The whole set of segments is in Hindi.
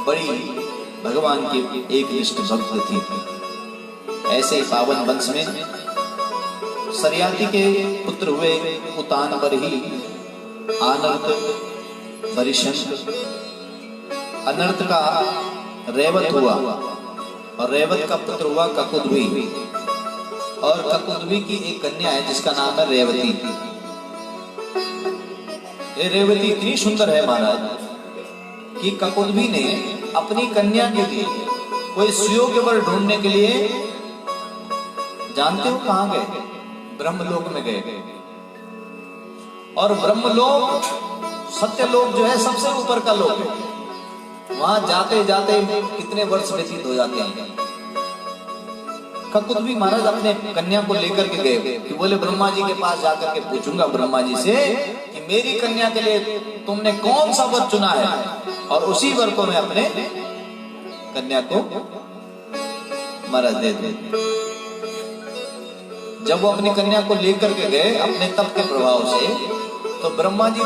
बड़ी भगवान की एक निष्ठ भक्त थी। ऐसे ही पावन वंश में सरियाती के पुत्र हुए उतान पर ही आनर्त परिशंत अनर्थ का रेवत हुआ और रेवत का पुत्र हुआ ककुद्वी और ककुद्वी की एक कन्या है जिसका नाम है रेवती। ये रेवती इतनी सुंदर है महाराज कि ककुद्वी ने अपनी कन्या के लिए कोई सुयोग्य वर ढूंढने के लिए जानते हो कहां गए? ब्रह्मलोक में गए। और ब्रह्मलोक सत्यलोक जो है सबसे ऊपर का लोक है। वहां जाते जाते कितने वर्ष व्यतीत हो जाते हैं। ककुद्वी महाराज अपने कन्या को लेकर के गए कि बोले ब्रह्मा जी के पास जाकर के पूछूंगा ब्रह्मा जी से कि मेरी कन्या के लिए तुमने कौन सा वर चुना है और उसी वर को मैं अपने कन्या को महाराज दे दूं। जब वो अपनी कन्या को लेकर के गए अपने तप के प्रभाव से, तो ब्रह्मा जी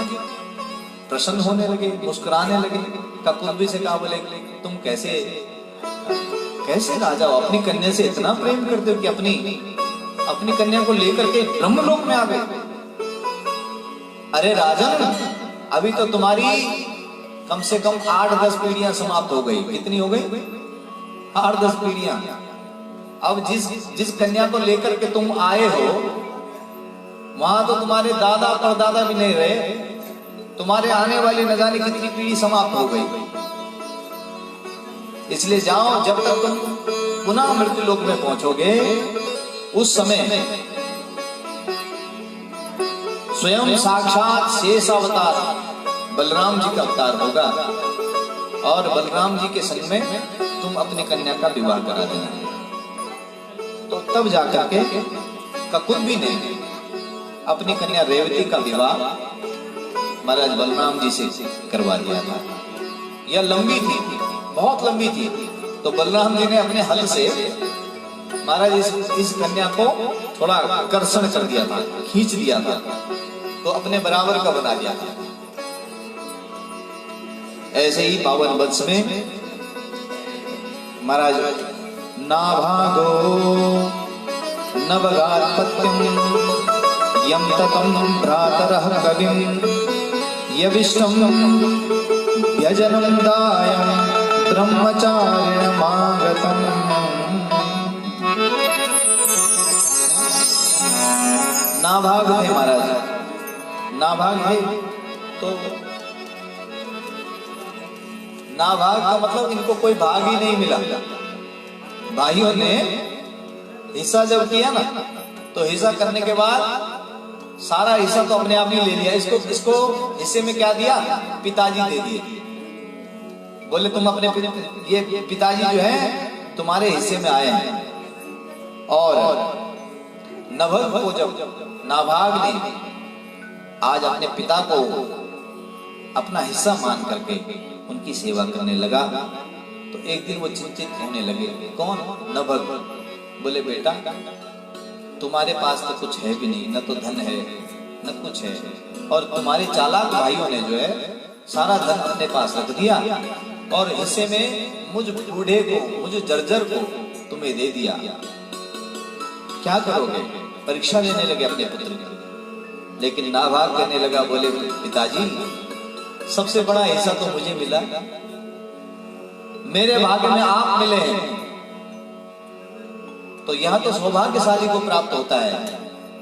प्रसन्न होने लगे, मुस्कुराने लगे। ककुद्वी से कहा बोले तुम कैसे राजा हो, अपनी कन्या से इतना प्रेम करते हो कि अपनी कन्या को लेकर के ब्रह्मलोक में आ गए। अरे राजन, अभी तो तुम्हारी कम से कम 8-10 पीढ़ियां समाप्त हो गई। कितनी हो गई? 8-10 पीढ़ियां। अब जिस कन्या को लेकर के तुम आए हो वहां तो तुम्हारे दादा परदादा भी नहीं रहे। तुम्हारे आने वाली न जाने कितनी पीढ़ी समाप्त हो गई। इसलिए जाओ, जब तक तुम पुनः मृत्यु लोक में पहुंचोगे उस समय स्वयं साक्षात शेष अवतार बलराम जी का अवतार होगा और बलराम जी के संग में तुम अपनी कन्या का विवाह करा देना। तो तब जाकर के ककुद्वी ने अपनी कन्या रेवती का विवाह महाराज बलराम जी से करवा दिया था। यह लंबी थी, बहुत लंबी थी। तो बलराम जी ने अपने हल से महाराज इस कन्या को थोड़ा कर्षण कर दिया था, खींच दिया था, तो अपने बराबर का बना दिया था। ऐसे ही पावन वंश में महाराज नाभागो नवगात्पत्यं यम ततं भ्रातरः कविं यविष्टं व्यजनं दायं ब्रह्मचारिणमागतम्। नाभाग थे महाराज, नाभाग थे। तो नाभाग का मतलब इनको कोई भाग ही नहीं मिला। भाइयों ने हिस्सा जब किया ना, तो हिस्सा करने के बाद सारा हिस्सा तो अपने आप ही ले लिया। इसको हिस्से में क्या दिया? पिताजी दे दिए। बोले तुम अपने ये पिताजी जो है तुम्हारे हिस्से में आए हैं। और नभग को जब नाभाग ने आज अपने पिता को अपना हिस्सा मान करके उनकी सेवा करने लगा, तो एक दिन वो चिंतित होने लगे। कौन? नभग। बोले बेटा तुम्हारे पास तो कुछ है भी नहीं, न तो धन है न कुछ है, और तुम्हारे चालाक भाइयों ने जो है सारा धन अपने पास रख दिया और हिस्से में मुझ बूढ़े को, मुझ जर्जर को तुम्हें दे दिया। क्या करोगे? परीक्षा लेने लगे अपने पुत्र की। लेकिन नाभाग कहने लगा, बोले पिताजी सबसे बड़ा हिस्सा तो मुझे मिला, मेरे भाग्य में आप मिले हैं, तो यह तो सौभाग्यशाली को प्राप्त होता है।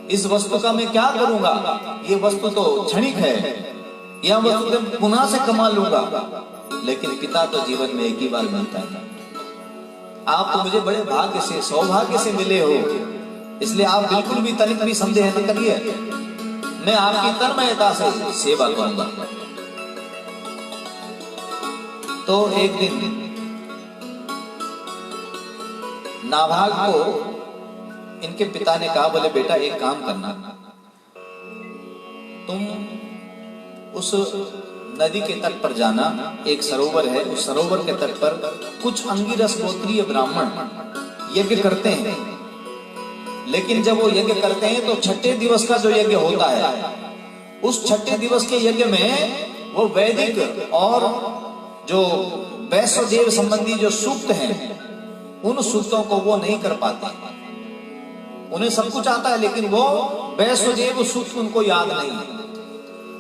इस वस्तु का मैं क्या करूंगा? ये वस्तु तो क्षणिक है, यह वस्तु मैं पुनः से कमा लूंगा, लेकिन पिता तो जीवन में एक ही बार मिलता है। आप तो मुझे बड़े भाग्य से, सौभाग्य से मिले हो, इसलिए आप बिल्कुल भी तनिक भी संदेह न करिए, मैं आपकी तन्मयता से सेवा करूंगा। तो एक दिन नाभाग को इनके पिता ने कहा, बोले बेटा एक काम करना, तुम उस नदी के तट पर जाना, एक सरोवर है, उस सरोवर के तट पर कुछ अंगिरस गोत्रीय ब्राह्मण यज्ञ करते हैं। लेकिन जब वो यज्ञ करते हैं तो छठे दिवस का जो यज्ञ होता है, उस छठे दिवस के यज्ञ में वो वैदिक और जो वैष्णोदेव संबंधी जो सूक्त हैं, उन सूक्तों को वो नहीं कर पाते। उन्हें सब कुछ आता है, लेकिन वो वैष्णोदेव सूक्त उनको याद नहीं है।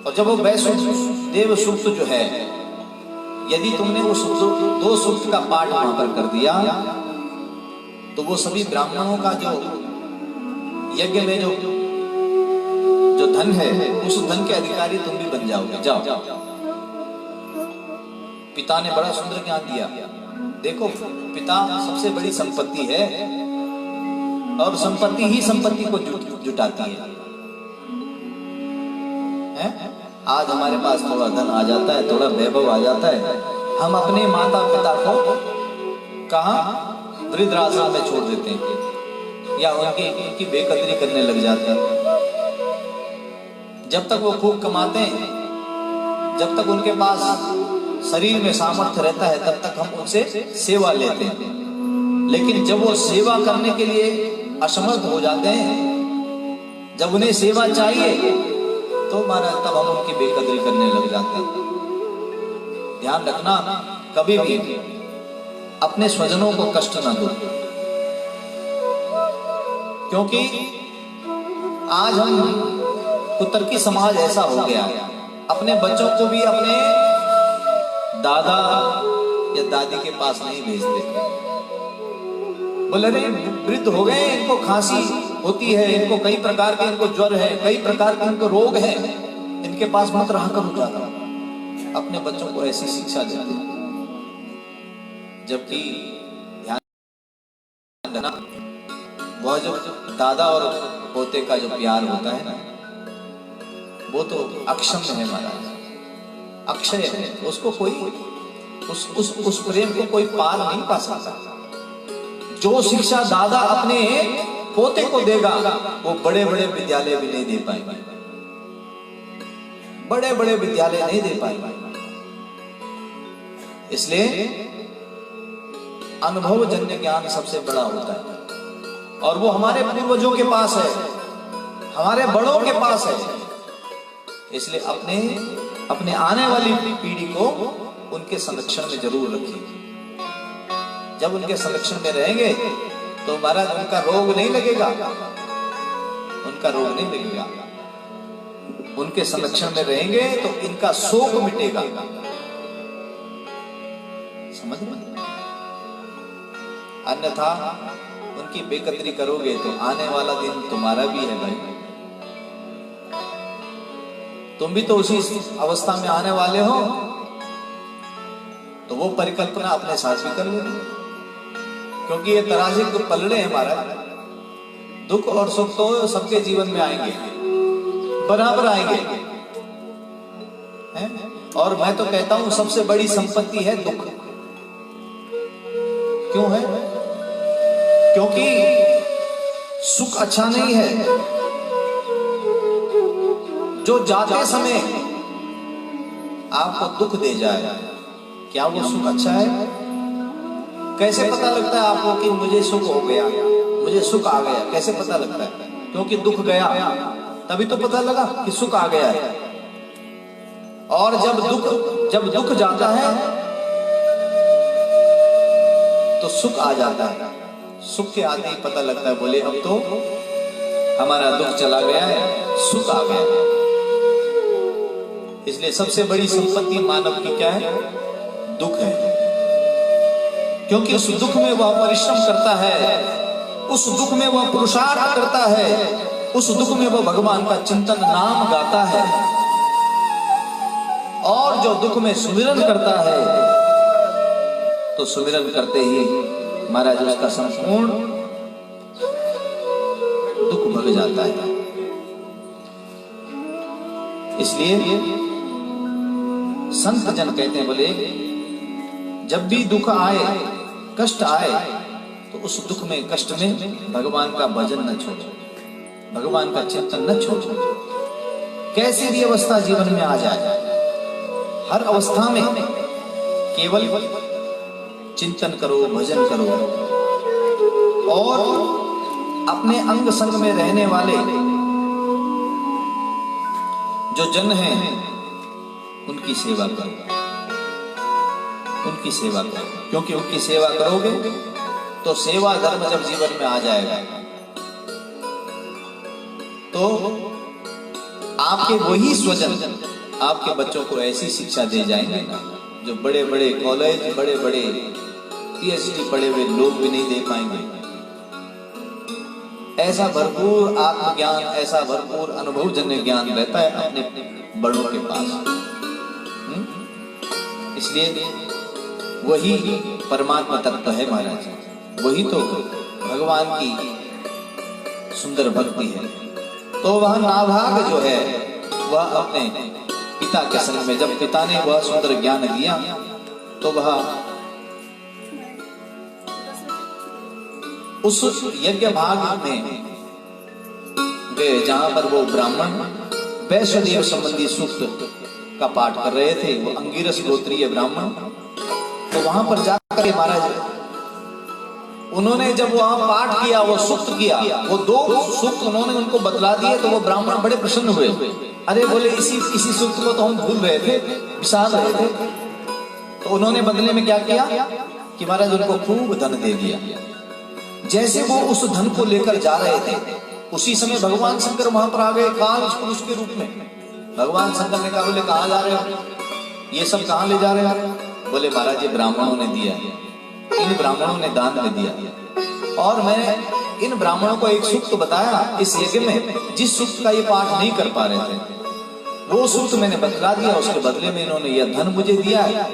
और जब वो वैष्णोदेव सूक्त जो है, यदि तुमने उस दो सूक्त का पाठ वहां पर कर दिया, तो वो सभी ब्राह्मणों का जो यज्ञ में जो धन है, उस धन के अधिकारी तुम भी बन जाओगे। जाओ। पिता ने बड़ा सुंदर ज्ञान दिया। देखो, पिता सबसे बड़ी संपत्ति है, और संपत्ति ही संपत्ति को जुटाती है। आज हमारे पास थोड़ा धन आ जाता है, थोड़ा वैभव आ जाता है, हम अपने माता पिता को कहां वृद्धाश्रम में छोड़ देते हैं, या उनकी बेकदरी करने लग जाते हैं। जब तक वो खूब कमाते हैं, जब तक उनके पास शरीर में सामर्थ्य रहता है, तब तक हम उनसे सेवा लेते हैं। लेकिन जब वो सेवा करने के लिए असमर्थ हो जाते हैं, जब उन्हें सेवा चाहिए, तो महाराज तब हम उनकी बेकदरी करने लग जाते हैं। ध्यान रखना, कभी भी अपने स्वजनों को कष्ट ना दो, क्योंकि आज हम कुतर्की समाज ऐसा हो गया है, अपने बच्चों को भी अपने दादा या दादी के पास नहीं भेजते। बोले रे वृद्ध हो गए, इनको खांसी होती है, इनको कई प्रकार के, इनको ज्वर है, कई प्रकार के इनको रोग है, इनके पास मत रहा करो ज्यादा। अपने बच्चों को ऐसी शिक्षा देते, जबकि ध्यान देना, वह जो दादा और पोते का जो प्यार होता है ना, वो तो अक्षम्य है महाराज, अक्षय है। उसको कोई उस प्रेम को कोई पार नहीं पा सकता। जो शिक्षा दादा अपने पोते को देगा, वो बड़े बड़े विद्यालय भी नहीं दे पाएगा, बड़े बड़े विद्यालय नहीं दे पाएगा। इसलिए अनुभवजन्य ज्ञान सबसे बड़ा होता है, और वो हमारे पूर्वजों के पास है, हमारे बड़ों के पास है। इसलिए अपने आने वाली पीढ़ी को उनके संरक्षण में जरूर रखिए। जब उनके संरक्षण में रहेंगे तो महाराज उनका रोग नहीं लगेगा, उनका रोग नहीं लगेगा। उनके संरक्षण में रहेंगे तो इनका शोक मिटेगा। समझ में? अन्यथा उनकी बेकदरी करोगे तो आने वाला दिन तुम्हारा भी है भाई। तुम भी तो उसी अवस्था में आने वाले हो, तो वो परिकल्पना अपने साथ भी कर लेना, क्योंकि ये तराजू के पलड़े हैं महाराज। दुख और सुख तो सबके जीवन में आएंगे, बराबर आएंगे, हैं? और मैं तो कहता हूं सबसे बड़ी संपत्ति है दुख। क्यों है? क्योंकि सुख अच्छा नहीं है। जो जाते समय आपको दुख दे जाए, क्या वो सुख अच्छा है? कैसे पता लगता है आपको कि मुझे सुख हो गया, मुझे सुख आ गया? कैसे पता लगता है? क्योंकि दुख गया, तभी तो पता लगा कि सुख आ गया है। और जब दुख जाता है तो सुख आ जाता है। सुख के आते ही पता लगता है, बोले अब तो हमारा दुख चला गया है, सुख आ गया है। इसलिए सबसे बड़ी संपत्ति मानव की क्या है? दुख है। क्योंकि उस दुख में वह परिश्रम करता है, उस दुख में वह पुरुषार्थ करता है, उस दुख में वह भगवान का चिंतन नाम गाता है। और जो दुख में सुमिरन करता है, तो सुमिरन करते ही महाराज उसका संपूर्ण दुख भग जाता है। इसलिए संत जन कहते हैं, बोले जब भी दुख आए, कष्ट आए, तो उस दुख में, कष्ट में भगवान का भजन न छोड़ो, भगवान का चिंतन न छोड़ो। कैसी भी अवस्था जीवन में आ जाए, हर अवस्था में केवल चिंतन करो, भजन करो। और अपने अंग संग में रहने वाले जो जन हैं, उनकी सेवा करो। उनकी सेवा करो, क्योंकि उनकी सेवा करोगे तो सेवा धर्म जब जीवन में आ जाएगा तो आपके वही स्वजन आपके बच्चों को ऐसी शिक्षा दे जाएंगे ना जो बड़े बड़े कॉलेज, बड़े बड़े PhD पढ़े हुए लोग भी नहीं दे पाएंगे। ऐसा भरपूर आत्मज्ञान, ऐसा भरपूर अनुभवजन्य ज्ञान रहता है अपने बड़ों के पास। इसलिए वही परमात्मा तत्व है महाराज, वही तो भगवान की सुंदर भक्ति है। तो वह नाभाग जो है वह अपने पिता के संग में, जब पिता ने वह सुंदर ज्ञान दिया तो वह उस यज्ञ भाग में गए जहां पर वो ब्राह्मण वैष्णदेव संबंधी सूक्त का पाठ कर रहे थे, वो अंगिरस गोत्रीय ब्राह्मण। तो वहां पर जाकर महाराज उन्होंने जब वहां पाठ किया, वो सूक्त किया, वो 2 सूक्त उन्होंने उनको बतला दिए तो वो ब्राह्मण बड़े प्रसन्न हुए। अरे बोले इसी सूक्त को तो हम भूल रहे थे, विचार रहे थे। तो उन्होंने बदले में क्या किया कि महाराज उनको खूब धन दे दिया। जैसे वो उस धन को लेकर जा रहे थे उसी समय भगवान शंकर वहां पर आ गए काल पुरुष के रूप में। भगवान शंकर ने कहा, बोले कहां जा रहे हो, ये सब कहां ले जा रहे हो? बोले महाराज ये ब्राह्मणों ने दिया, इन ब्राह्मणों ने दान में दिया और मैंने इन ब्राह्मणों को एक सूक्त बताया इस यज्ञ में, जिस सूक्त का ये पाठ नहीं कर पा रहे थे वो सूक्त मैंने बतला दिया, उसके बदले में इन्होंने यह धन मुझे दिया है।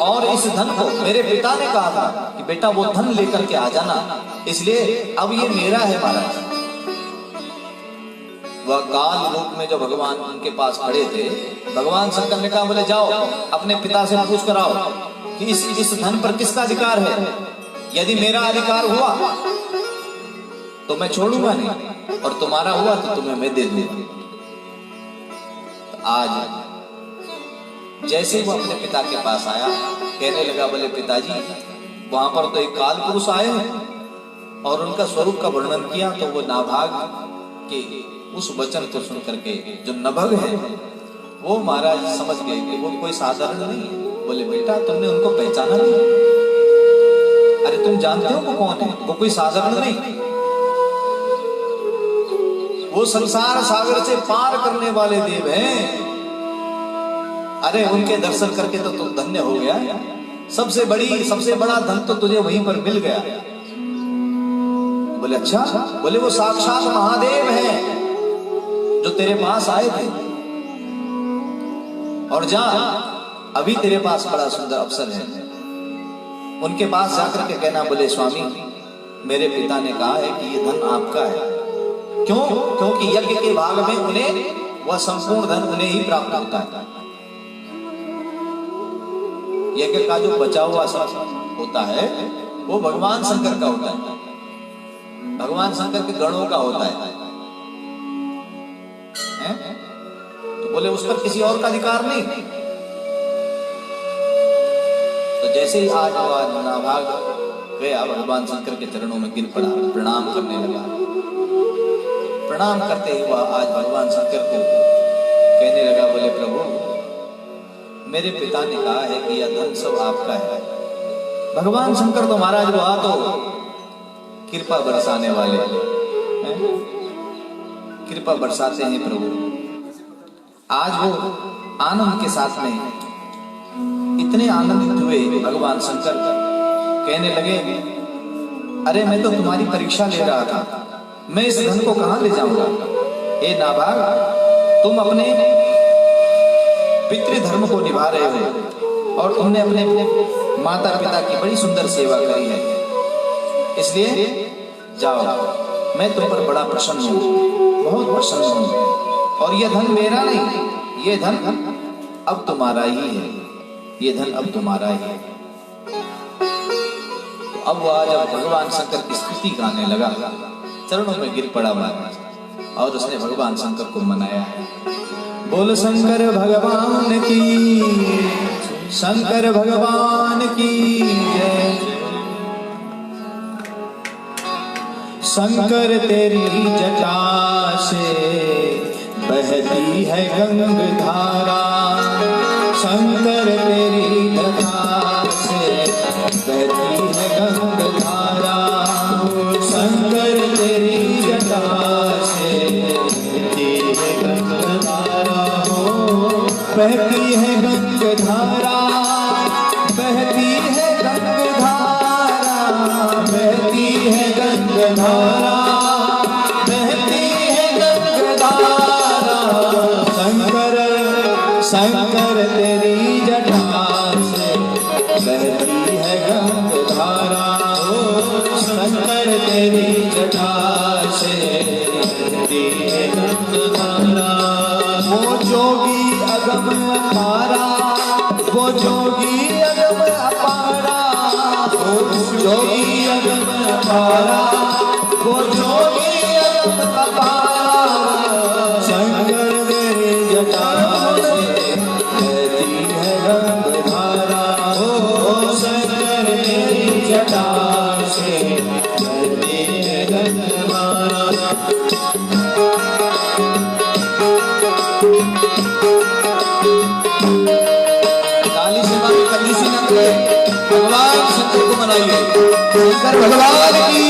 और इस धन को मेरे पिता ने कहा था कि बेटा वो धन लेकर के आ जाना, इसलिए अब ये मेरा है महाराज। वह काल रूप में जो भगवान उनके पास खड़े थे, भगवान शंकर ने कहा, बोले जाओ अपने पिता से पूछ कर आओ कि इस धन पर किसका अधिकार है। यदि मेरा अधिकार हुआ तो मैं छोड़ूंगा नहीं, और तुम्हारा हुआ तो तुम्हें मैं दे दूंगा। आज जैसे वो अपने पिता के पास आया, कहने लगा, बोले पिताजी वहां पर तो एक काल पुरुष आए हैं और उनका स्वरूप का वर्णन किया। तो वो नाभाग के उस वचन को सुन करके जो नभग है वो महाराज समझ गए कि वो कोई साधारण नहीं है। बोले बेटा तुमने उनको पहचाना नहीं? अरे तुम जानते हो वो कौन है? वो कोई साधारण नहीं, वो संसार सागर से पार करने वाले देव हैं। अरे उनके दर्शन करके तो तू धन्य हो गया, सबसे बड़ा धन तो तुझे वहीं पर मिल गया। बोले अच्छा? बोले वो साक्षात महादेव हैं जो तेरे पास आए थे, और जा अभी तेरे पास बड़ा सुंदर अवसर है, उनके पास जाकर के कहना, बोले स्वामी मेरे पिता ने कहा है कि ये धन आपका है। क्यों? क्योंकि यज्ञ के भाग में उन्हें वह संपूर्ण धन उन्हें ही प्राप्त होता है। यज्ञ का जो बचा हुआ सब होता है वो भगवान शंकर का होता है, भगवान शंकर के गणों का होता है। तो बोले उस पर किसी और का अधिकार नहीं। तो जैसे ही आज वह नाभाग गया, भगवान शंकर के चरणों में गिर पड़ा, प्रणाम करने लगा। प्रणाम करते ही वह आज भगवान शंकर को कहने लगा, बोले प्रभु मेरे पिता ने कहा है कि यह धन सब आपका है। भगवान शंकर तो महाराज वहां तो कृपा बरसाने वाले हैं, कृपा बरसाते हैं प्रभु। आज वो आनंद के साथ में इतने आनंदित हुए भगवान शंकर, कहने लगे, अरे मैं तो तुम्हारी परीक्षा ले रहा था, मैं इस धन को कहां ले जाऊंगा? हे नाभाग, तुम अपने पितृधर्म को निभा रहे हो और तुमने अपने माता पिता की बड़ी सुंदर सेवा करी है, इसलिए जाओ, मैं तुम पर बड़ा प्रसन्न हूं, बहुत प्रसन्न हूं। और यह धन मेरा नहीं, ये धन अब तुम्हारा ही है, ये धन अब तुम्हारा ही है। तो अब वह जब भगवान शंकर की स्तुति गाने लगा, चरणों में गिर पड़ा महाराज और उसने भगवान शंकर को मनाया है। बोल शंकर भगवान की, शंकर भगवान की जय। शंकर तेरी जटा से बहती है गंग धारा, शंकर तेरी जटा से बहती है गंगाधारा। शंकर तेरी जटा से बहती है गंगाधारा हो, बहती है गंगाधारा, बहती है गंगाधारा, बहती है गंगाधारा, बहती है गंगाधारा। शंकर शंकर तेरी जटा से बहती है गंगाधारा हो, शंकर तेरी जटा से बहती है गंगाधारा। वो जोगी अगम अपारा, वो जोगी अगम अपारा, वो जोगी अगम अपारा, वो जोगी अगम अपारा। शंकर तेरी जटा से बहती है गंगाधारा हो, शंकर तेरी जटा से बहती है गंगाधारा। काली सेवा में कंजूसी न करें, भगवान शंकर को मनाइए। शंकर भगवान की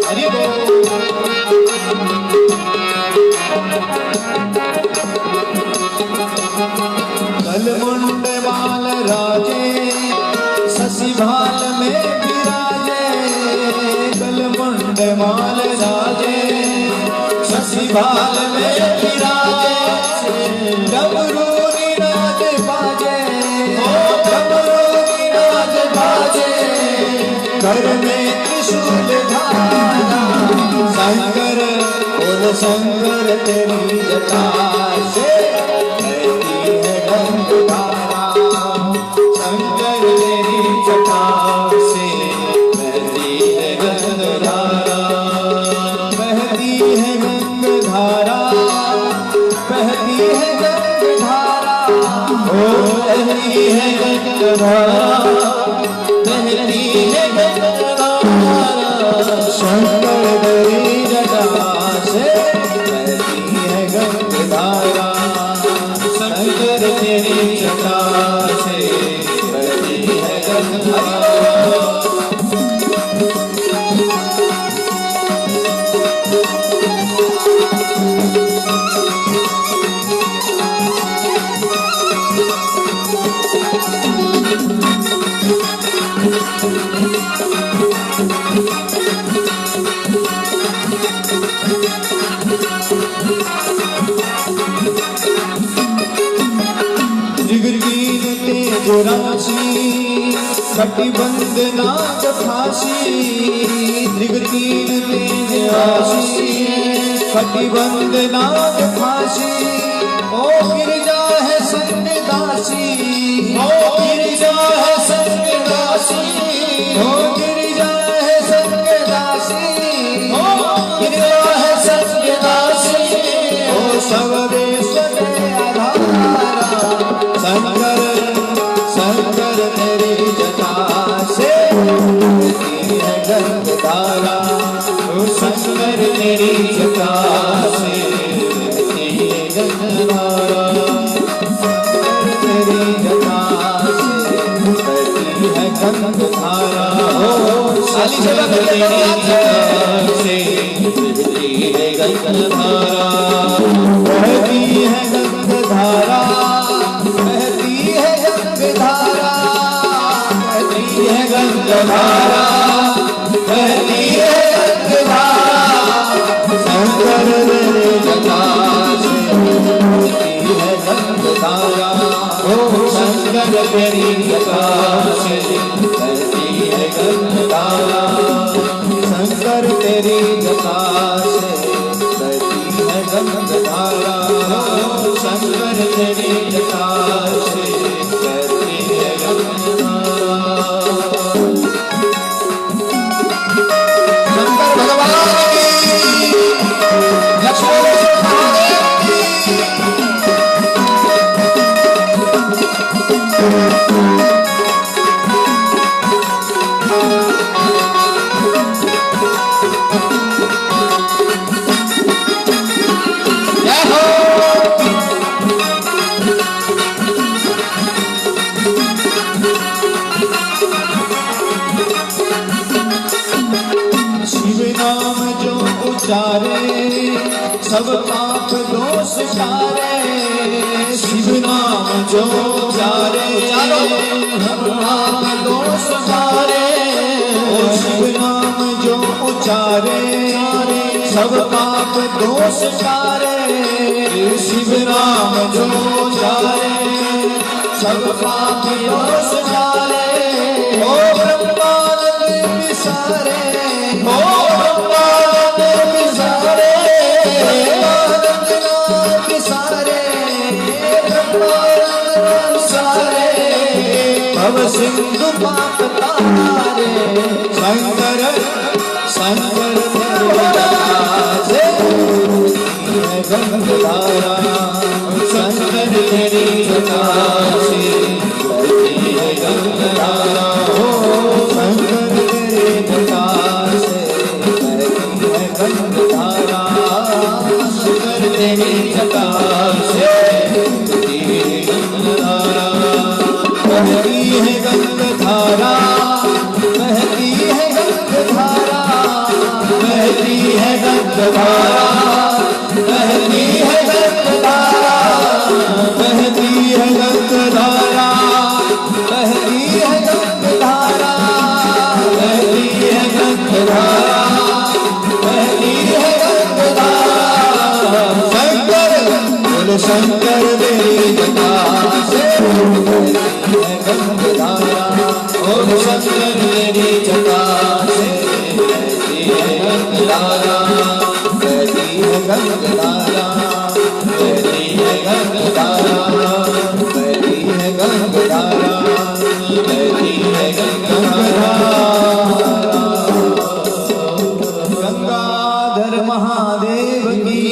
हरि बोल। कलमुंड बाल राजे शशि भाल में विराजे, कलमुंड बाल राजे शशि भाल में विराजे। डमरू निनाद बाजे, डमरू निनाद बाजे, घर में त्रिशूल धारा। शंकर बोल शंकर तेरी जटा से बहती है गंगाधारा। शंकर तेरी जटा से बहती है गंगाधारा, बहती है गंगाधारा, बहती है गंगाधारा हो, बहती है गंगाधारा, बहती है गंगाधारा। शंकर तेरी जटा से बहती है गंगाधारा, शंकर तेरी जटा से बहती है गंगाधारा। त्रिगुण तेज राशि कटिबंध नाग फांसी, त्रिगुण तेज राशि कटिबंध नाग फांसी। ओ गिरजा है संग दासी, ओ गिरजा है संग दासी, ओ गिरजा है संग दासी, ओ गिरजा है संग दासी। ओ सब देश के आधारा। शंकर शंकर तेरी जटा से बहती है गंगाधारा, शंकर तेरी जटा से बहती है गंगाधारा। शंकर तेरी जटा से बहती है गंगाधारा हो, शंकर तेरी जटा से बहती है गंगाधारा। बहती है गंगाधारा, बहती है गंगाधारा, बहती है गंगाधारा, बहती है गंगाधारा। शंकर तेरी जटा से बहती है गंगाधारा हो, शंकर तेरी जटा से बहती है गंगाधारा। शंकर तेरी जटा से बहती है गंगाधारा हो, शंकर तेरी जटा से बहती है गंगाधारा। शंकर भगवान की लक्ष्मण जो उचारे हम नाम दोष हारे। ओ शिव नाम जो उचारे सब पाप दोष टारे। शिव नाम जो उचारे सब पाप दोष टारे। ओ ब्रह्मानंद विसारे, ओ ब्रह्मानंद विसारे, ब्रह्मानंद नाम विसारे, ब्रह्मानंद विसारे। भव सिंधु पाप तारे। शंकर शंकर से गंगाधारा। शंकर तेरी जटा से बहती है गंगाधारा। हो शंकर तेरे जटा से बहती है गंगाधारा। शंकर तेरी जटा से बहती है गंगाधारा। बहती है गंगाधारा, बहती है गंगाधारा, बहती है गंगाधारा, बहती है गंगाधारा, बहती है गंगाधारा, बहती है गंगाधारा, बहती है गंगाधारा, बहती है गंगाधारा। शंकर बोल शंकर तेरी जटा से बहती है गंगाधारा। ओम शंकर तेरी जटा से बहती है गंगाधारा। बहती है गंगाधारा, बहती है गंगाधारा, बहती है गंगाधारा, बहती है गंगाधारा। गंगाधर महादेव की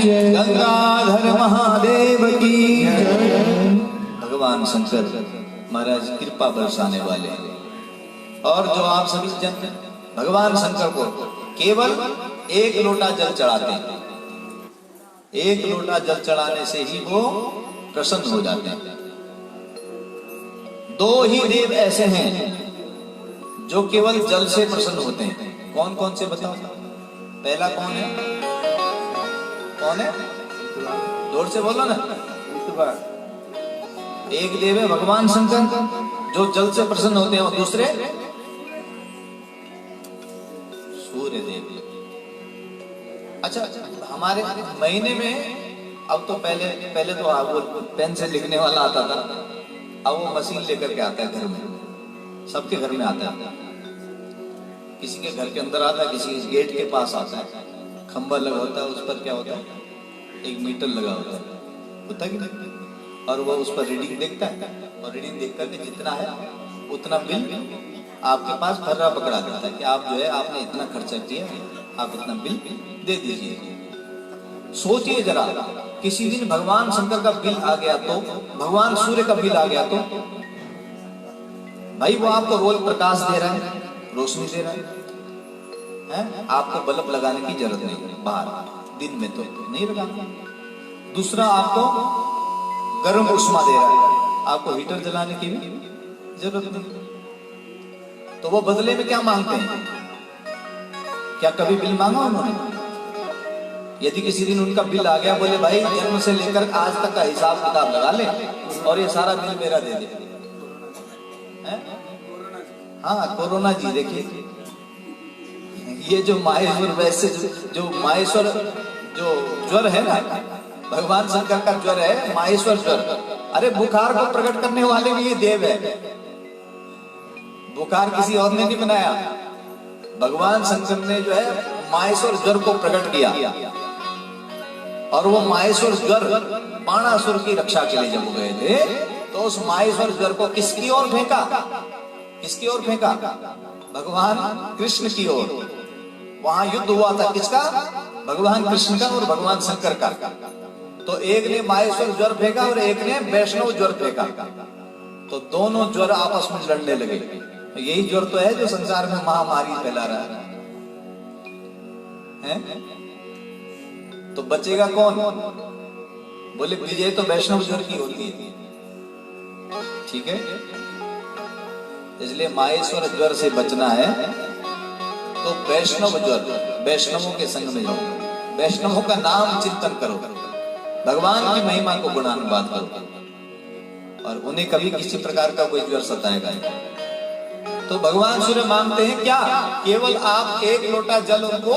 जय, गंगाधर महादेव की जय। भगवान शंकर महाराज कृपा बरसाने वाले हैं। और जो आप सभी जन भगवान शंकर को केवल एक लोटा जल चढ़ाते हैं, एक लोटा जल चढ़ाने से ही वो प्रसन्न हो जाते हैं। दो ही देव ऐसे हैं जो केवल जल से प्रसन्न होते हैं। कौन कौन से बताओ? पहला कौन है? कौन है? जोर से बोलो ना। एक देव है भगवान शंकर जो जल से प्रसन्न होते हैं, और दूसरे सूर्य देव। अच्छा, हमारे महीने में अब तो पहले तो वो पेन से लिखने वाला आता था, अब वो मशीन लेकर के आता है घर में। सबके घर में आता है, किसी के घर के अंदर आता है, किसी के गेट के पास आता है। खंबा लगा होता है, उस पर क्या होता है, एक मीटर लगा होता है कि नहीं? और वो उस पर रीडिंग देखता है, और रीडिंग देख करके जितना है उतना बिल आपके पास फर्रा पकड़ा देता है कि आप जो है आपने इतना खर्चा किया, आप इतना बिल दे दीजिए। सोचिए जरा, किसी दिन भगवान शंकर का बिल आ गया तो, भगवान सूर्य का बिल आ गया तो, भाई वो आपको रोज प्रकाश दे रहा है, रोशनी दे रहा है, आपको बल्ब लगाने की जरूरत नहीं बाहर, दिन में तो नहीं लगाना। दूसरा, आपको गर्म उष्मा दे रहा है, आपको हीटर जलाने की भी जरूरत नहीं। तो वो बदले में क्या मांगते हैं? क्या कभी बिल मांगा उन्होंने? यदि किसी दिन उनका बिल आ गया, बोले भाई जन्म से लेकर आज तक का हिसाब किताब लगा ले और ये सारा बिल मेरा दे दे। हाँ, कोरोना जी देखिए, ये जो माहेश्वर वैसे जो माहेश्वर जो ज्वर है ना, भगवान शंकर का ज्वर है माहेश्वर ज्वर। अरे बुखार को प्रकट करने वाले भी ये देव है, बुखार किसी और ने नहीं बनाया। भगवान शंकर ने जो है माहेश्वर ज्वर को प्रकट किया, और वो माहेश्वर ज्वर बाणासुर की रक्षा के लिए जब गए थे, तो उस माहेश्वर ज्वर को किसकी ओर फेंका? किसकी ओर फेंका? भगवान कृष्ण की ओर। वहां युद्ध हुआ था किसका? भगवान कृष्ण का और भगवान शंकर का। तो एक ने माहेश्वर ज्वर फेंका और एक ने वैष्णव ज्वर फेंका, तो दोनों ज्वर आपस में लड़ने लगे। यही ज्वर तो है जो संसार में महामारी फैला रहा है। तो बचेगा कौन? बोले विजय तो वैष्णव ज्वर की होती है, ठीक है। इसलिए माहेश्वर ज्वर से बचना है तो वैष्णव ज्वर, वैष्णवों के संग में जाओ, वैष्णवों का नाम चिंतन करो, भगवान की महिमा को गुणानुवाद करो, और उन्हें कभी किसी प्रकार का कोई ज्वर सताएगा नहीं। तो भगवान सूर्य मांगते हैं क्या? केवल आप एक लोटा जल उनको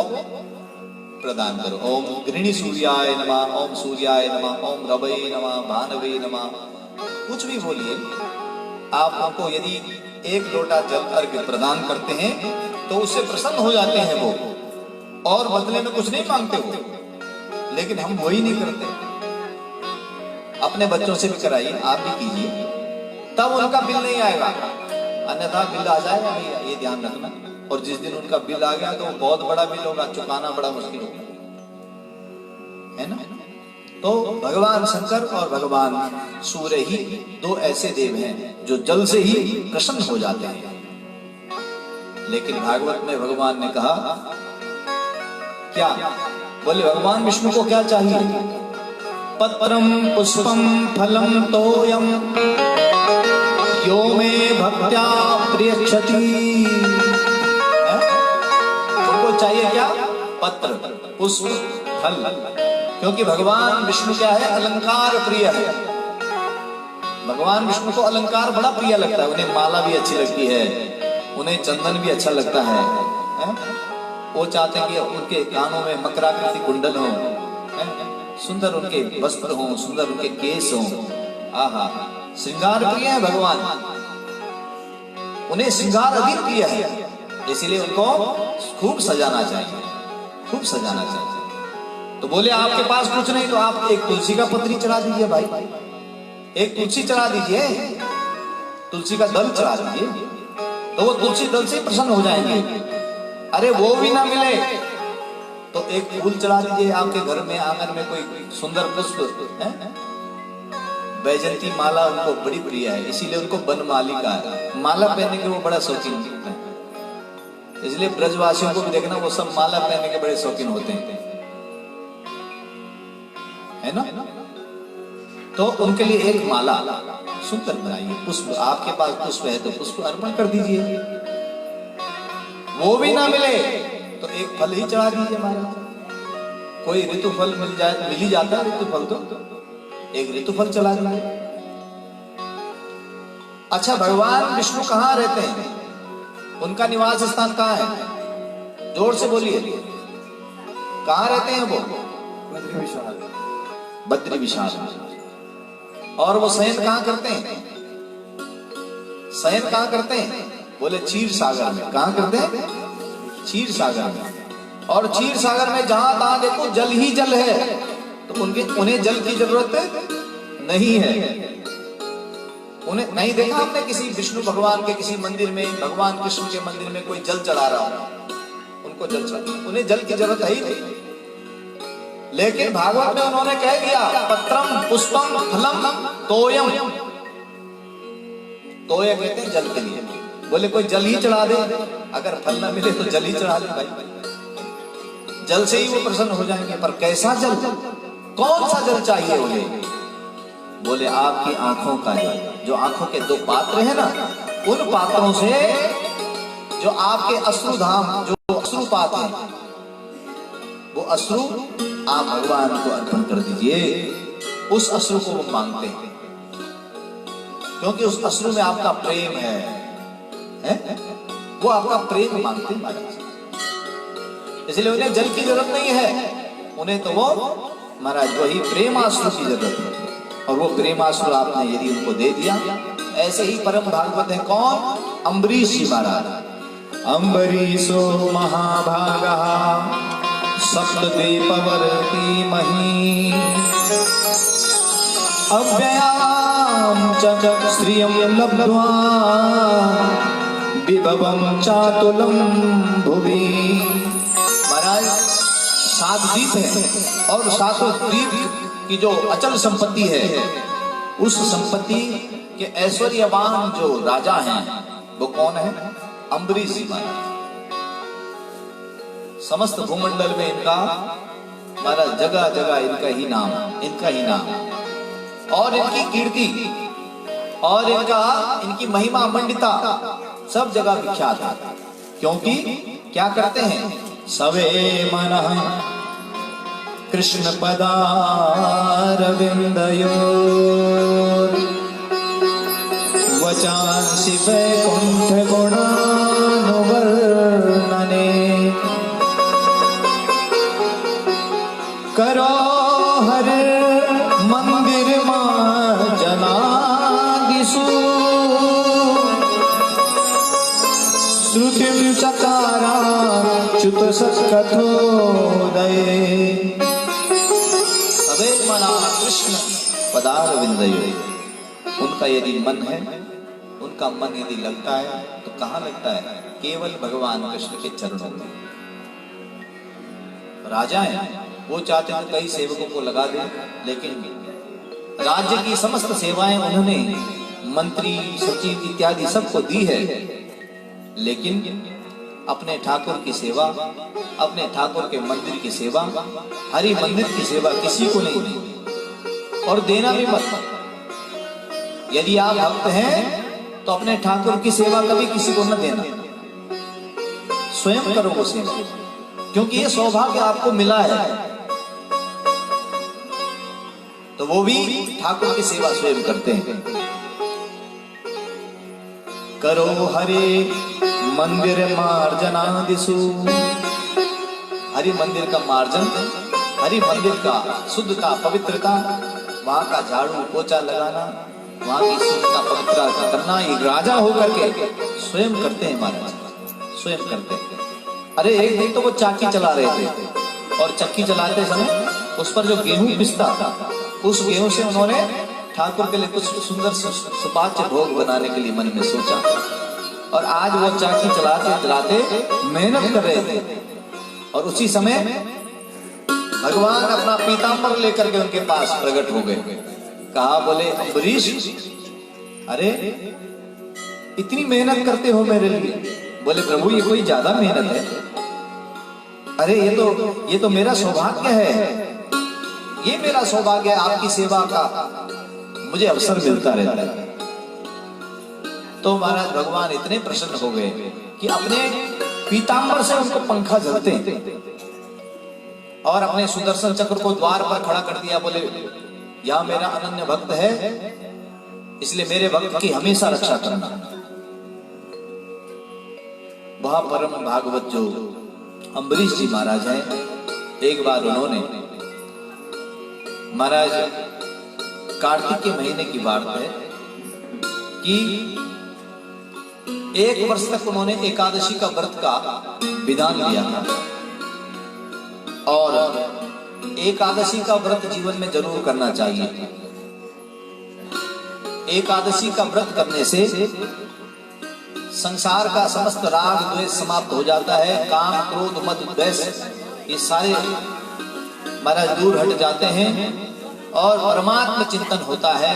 प्रदान करो। ओम गृणी सूर्याय नमः, ओम सूर्याय नमः, ओम रवै नमः, भानवे नमः, कुछ भी बोलिए। आप उनको यदि एक लोटा जल अर्घ्य प्रदान करते हैं तो उससे प्रसन्न हो जाते हैं वो, और बदले में कुछ नहीं मांगते वो। लेकिन हम वही नहीं करते। अपने बच्चों से भी कराइए, आप भी कीजिए, तब उनका बिल नहीं आएगा। अन्यथा बिल आ जाएगा भैया, ये ध्यान रखना। और जिस दिन उनका बिल आ गया तो बहुत बड़ा बिल होगा, चुकाना बड़ा मुश्किल होगा, है ना। तो भगवान शंकर और भगवान सूर्य ही दो ऐसे देव हैं जो जल से ही प्रसन्न हो जाते हैं। लेकिन भागवत में भगवान ने कहा क्या? बोले भगवान विष्णु को क्या चाहिए? पत्रम पुष्पम फलम तोयम यो मे भक्त्या प्रियक्षति। उनको चाहिए क्या? पत्र, पुष्प, फल। क्योंकि भगवान विष्णु क्या है? अलंकार प्रिय है। भगवान विष्णु को अलंकार बड़ा प्रिय लगता है। उन्हें माला भी अच्छी लगती है, उन्हें चंदन भी अच्छा लगता है। वो चाहते हैं कि उनके कानों में मकराकृति कुंडल हो, सुंदर उनके वस्त्र हो, सुंदर उनके केस हो। आहा, श्रृंगार प्रिय है भगवान, उन्हें श्रृंगार अधिक प्रिय है। इसीलिए उनको खूब सजाना चाहिए, खूब सजाना चाहिए। तो बोले आपके पास कुछ नहीं तो आप एक तुलसी का पत्री चढ़ा दीजिए भाई, एक तुलसी चढ़ा दीजिए, तुलसी का दल चढ़ा दीजिए, तो वो तुलसी दल से प्रसन्न हो जाएंगे। अरे वो भी ना मिले तो एक फूल चढ़ा दीजिए। आपके घर में आंगन में कोई सुंदर पुष्प है, वैजयंती माला उनको बड़ी प्रिय है, इसीलिए उनको बनमाली का है। माला पहनने के वो बड़ा शौकीन है, इसलिए ब्रजवासियों को भी देखना, वो सब माला पहनने के बड़े शौकीन होते हैं, है ना। तो उनके लिए एक माला सुंदर बनाइए, पुष्प। आपके पास पुष्प है तो पुष्प अर्पण कर दीजिए। वो भी ना मिले तो एक फल ही चढ़ा दीजिए महाराज। कोई ऋतु फल मिल जाए, मिल ही जाता है ऋतु फल, तो एक ऋतु फल चला दीजिए। अच्छा, भगवान विष्णु कहाँ रहते हैं? उनका निवास स्थान कहाँ है? जोर से बोलिए, कहाँ रहते हैं वो? बद्री विशाल। और वो शयन कहाँ करते हैं? शयन कहाँ करते हैं? बोले क्षीर सागर में। कहाँ करते हैं? क्षीर सागर में। और क्षीर सागर में जहां तहां देखो जल ही जल है, तो उन्हें जल की जरूरत नहीं है। उन्हें नहीं देखा हमने किसी विष्णु भगवान के किसी मंदिर में, भगवान कृष्ण के मंदिर में कोई जल चढ़ा रहा हो, उनको जल चढ़ा, उन्हें जल की जरूरत है ही नहीं। लेकिन भागवत में उन्होंने कह दिया पत्रम पुष्पम फलम तोयम। तोय कहते हैं जल के लिए। बोले कोई जल ही चढ़ा दे, अगर फल न मिले तो जल ही चढ़ा दे भाई, जल से ही वो प्रसन्न हो जाएंगे। पर कैसा जल? कौन सा जल चाहिए उन्हें? बोले आपकी आंखों का जल। जो आंखों के दो पात्र है ना, उन पात्रों से जो आपके अश्रुधाम, जो अश्रुपात है, वो अश्रु आप भगवान को अर्पण कर दीजिए। उस अश्रु को वो मांगते हैं, क्योंकि उस अश्रु में आपका प्रेम है? वो आपका प्रेम मांगते हैं महाराज। इसलिए उन्हें जल की जरूरत नहीं है, उन्हें तो वो महाराज वही प्रेमाश्रु की जरूरत है। और वो प्रेमाश्रु आपने यदि उनको दे दिया, ऐसे ही परम भागवत है कौन? अम्बरीश जी महाराज। अम्बरीशो महाभागः सप्तद्वीपवर्ती मही अव्ययां च श्रियं लब्ध्वा विभवं चातुलं भुवि। महाराज 7 द्वीप है, और 7 द्वीप की जो अचल संपत्ति है, उस संपत्ति के ऐश्वर्यवान जो राजा हैं वो कौन है? अम्बरीश जी महाराज। समस्त भूमंडल में इनका महाराज जगह जगह इनका ही नाम, इनका ही नाम, और इनकी कीर्ति और इनकी महिमा मंडिता सब जगह विख्यात है। क्योंकि क्या करते हैं? सवे मनः कृष्ण पदारविंदयोर वैकुंठ गुणानुवर्णने करो हर मंदिर जनादिषु श्रुतिं चकारा च्युत सत्कथोदय सबे मना कृष्ण पदारविंदयो। उनका यदि मन है, उनका मन यदि लगता है तो कहाँ लगता है? केवल भगवान कृष्ण के चरणों में। राजा है, वो चाहते हैं कई सेवकों को लगा दे, लेकिन राज्य की समस्त सेवाएं उन्होंने मंत्री सचिव इत्यादि सबको दी है, लेकिन अपने ठाकुर की सेवा, अपने ठाकुर के मंदिर की सेवा, हरि मंदिर की सेवा किसी को नहीं दी, और देना भी मत। यदि आप भक्त हैं तो अपने ठाकुर की सेवा कभी किसी को न देना, स्वयं करो वो सेवा, क्योंकि ये सौभाग्य आपको मिला है। तो वो भी ठाकुर की सेवा स्वयं करते हैं। करो हरे मंदिर मार्जनादिषु, हरि मंदिर का मार्जन, हरि मंदिर का शुद्धता पवित्रता, वहां का झाड़ू पोछा लगाना, वहां की शुद्धता पवित्रता करना, ये राजा होकर के स्वयं करते हैं महाराज, स्वयं करते हैं। अरे एक दिन तो वो चाकी चला रहे थे, और चक्की चलाते समय उस पर जो गेहूं पिसता, उस गेहूं से उन्होंने ठाकुर के लिए कुछ सुंदर सुपाच्य भोग बनाने के लिए मन में सोचा, और आज वो चाकी चलाते चलाते मेहनत कर रहे थे, और उसी समय भगवान अपना पीताम्बर लेकर के उनके पास प्रकट हो गए। कहा, बोले अम्बरीश, अरे इतनी मेहनत करते हो मेरे लिए? बोले प्रभु ये कोई ज्यादा मेहनत है? अरे ये तो मेरा सौभाग्य है, ये मेरा सौभाग्य है, आपकी सेवा का मुझे अवसर मिलता रहता है। तो महाराज भगवान इतने प्रसन्न हो गए कि अपने पीताम्बर से उनको पंखा झलते और अपने सुदर्शन चक्र को द्वार पर खड़ा कर दिया। बोले यह मेरा अनन्य भक्त है, इसलिए मेरे भक्त की हमेशा रक्षा करना। वह परम भागवत जो अम्बरीश जी महाराज हैं, एक बार उन्होंने, महाराज कार्तिक के महीने की बात है कि 1 वर्ष तक उन्होंने एकादशी का व्रत का विधान लिया था, और एकादशी का व्रत जीवन में जरूर करना चाहिए। एकादशी का व्रत करने से संसार का समस्त राग द्वेष समाप्त हो जाता है, काम क्रोध मद द्वेष ये सारे महाराज दूर हट जाते हैं, और परमात्मा चिंतन होता है,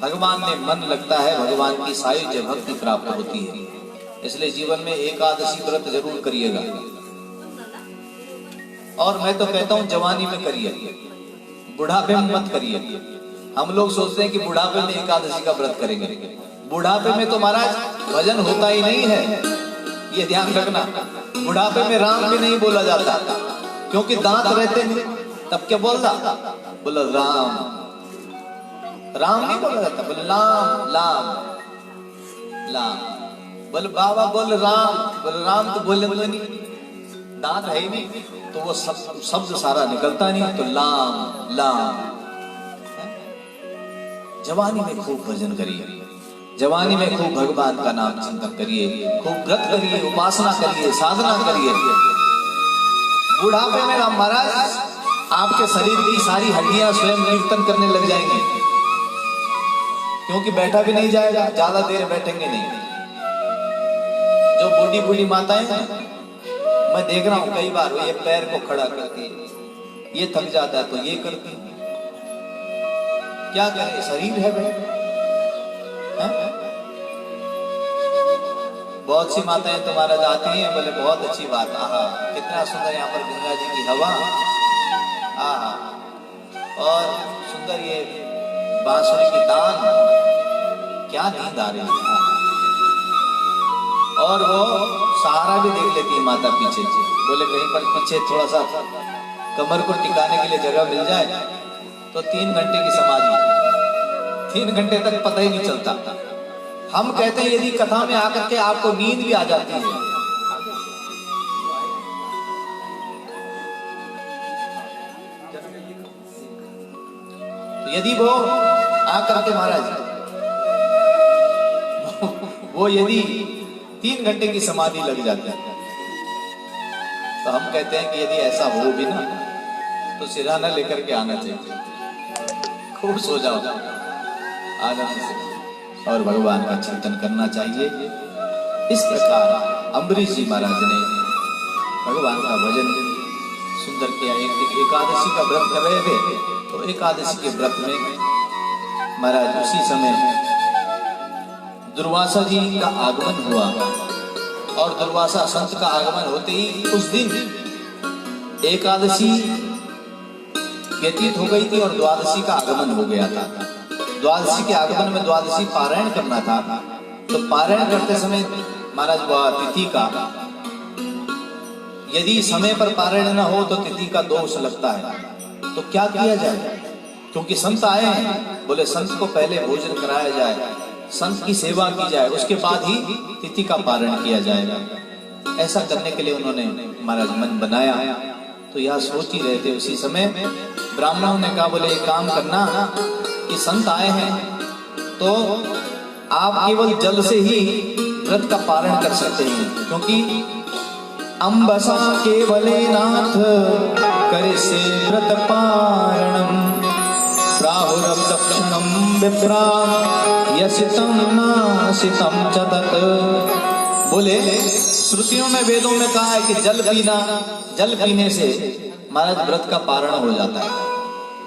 भगवान में मन लगता है, भगवान की सायुज्य भक्ति प्राप्त होती है। इसलिए जीवन में एकादशी व्रत जरूर करिएगा, और मैं तो कहता हूं जवानी में करिए, बुढ़ापे में मत करिए। हम लोग सोचते हैं कि बुढ़ापे में एकादशी का व्रत करेंगे, बुढ़ापे में तो महाराज भजन होता ही नहीं है, ये ध्यान रखना। बुढ़ापे में राम भी नहीं बोला जाता, क्योंकि दांत रहते नहीं, तब क्या बोलता? बोला राम, राम नहीं बोला जाता, बोले लाम लाम लाम। बोले बाबा बोल राम, बोले राम तो बोले नहीं, दांत है ही नहीं, तो वो शब्द सारा निकलता नहीं, तो लाम लाम। जवानी में खूब भजन करिए, जवानी में खूब भगवान का नाम चिंतन करिए, खूब व्रत करिए, उपासना करिए, साधना करिए। बुढ़ापे में महाराज आपके शरीर की सारी हड्डियां स्वयं कीर्तन करने लग जाएंगी, क्योंकि बैठा भी नहीं जाएगा, ज्यादा देर बैठेंगे नहीं। जो बूढ़ी बूढ़ी माताएं हैं, मैं देख रहा हूं कई बार, ये पैर को खड़ा करती, ये थक जाता है तो ये करती, क्या करें, शरीर है भाई। बहुत सी माताएं तुम्हारा जाती हैं, बोले बहुत अच्छी बात, आहा कितना सुंदर यहाँ पर गंगा जी की हवा, आहा, और सुंदर ये बांसुरी की तान, क्या नींद आ रही है। और वो सहारा भी देख लेती है माता पीछे, बोले कहीं पर पीछे थोड़ा सा कमर को टिकाने के लिए जगह मिल जाए तो 3 घंटे की समाधि, 3 घंटे तक पता ही नहीं चलता। हम कहते हैं यदि कथा में आकर के आपको नींद भी आ जाती है, तो यदि वो आकर के महाराज वो यदि 3 घंटे की समाधि लग जाती है, तो हम कहते हैं कि यदि ऐसा हो भी ना तो सिरहाना लेकर के आना चाहिए, खूब सो जाओ आनंद से और भगवान का चिंतन करना चाहिए। इस प्रकार अम्बरीश जी महाराज ने भगवान का भजन सुंदर किया। एक एकादशी का व्रत कर रहे थे, तो एकादशी के व्रत में महाराज उसी समय दुर्वासा जी का आगमन हुआ, और दुर्वासा संत का आगमन होते ही उस दिन एकादशी व्यतीत हो गई थी और द्वादशी का आगमन हो गया था। द्वादशी के आगमन में द्वादशी पारायण करना था, तो पारायण करते समय महाराज वह तिथि का, यदि समय पर पारायण न हो तो तिथि का दोष लगता है, तो क्या किया जाए? क्योंकि संत आए हैं, बोले संत को पहले भोजन कराया जाए, संत की सेवा की जाए, उसके बाद ही तिथि का पारण किया जाएगा। ऐसा करने के लिए उन्होंने महाराज मन बनाया। तो यह सोच ही रहे थे, उसी समय ब्राह्मणों ने कहा, बोले एक काम करना कि संत आए हैं तो आप केवल जल से ही व्रत का पारण कर सकते हैं, क्योंकि अम्बसा केवले नाथ करे से व्रत पारणम प्राहुर दक्षिणम विप्रा यसितम नासितम च तत्। बोले श्रुतियों में वेदों में कहा है कि जल पीने से महाराज व्रत का पारण हो जाता है।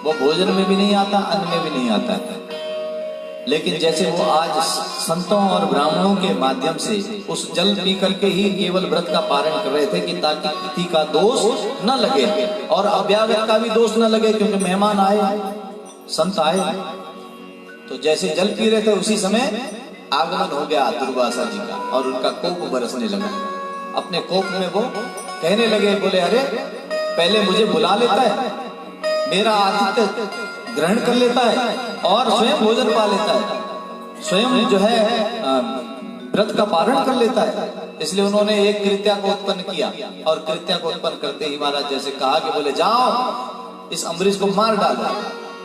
वो भोजन में भी नहीं आता, अन्न में भी नहीं आता है। लेकिन जैसे वो आज संतों और ब्राह्मणों के माध्यम से उस जल पी करके ही केवल व्रत का पारण कर रहे थे कि ताकि तिथि का दोष न लगे और अव्यागत का भी दोष न लगे, क्योंकि मेहमान आए, संत आए। तो जैसे जल पी रहे थे उसी समय आगमन हो गया दुर्वासा जी का, और उनका कोप बरसने लगा। अपने कोप में वो कहने लगे, बोले अरे पहले मुझे बुला लेता है, मेरा आतिथ्य ग्रहण कर लेता है और स्वयं भोजन पा लेता है, स्वयं जो है व्रत का पारण कर लेता है। इसलिए उन्होंने एक कृत्या को उत्पन्न किया, और कृत्या को उत्पन्न करते ही महाराज जैसे कहा कि बोले जाओ इस अम्बरीश को मार डालो।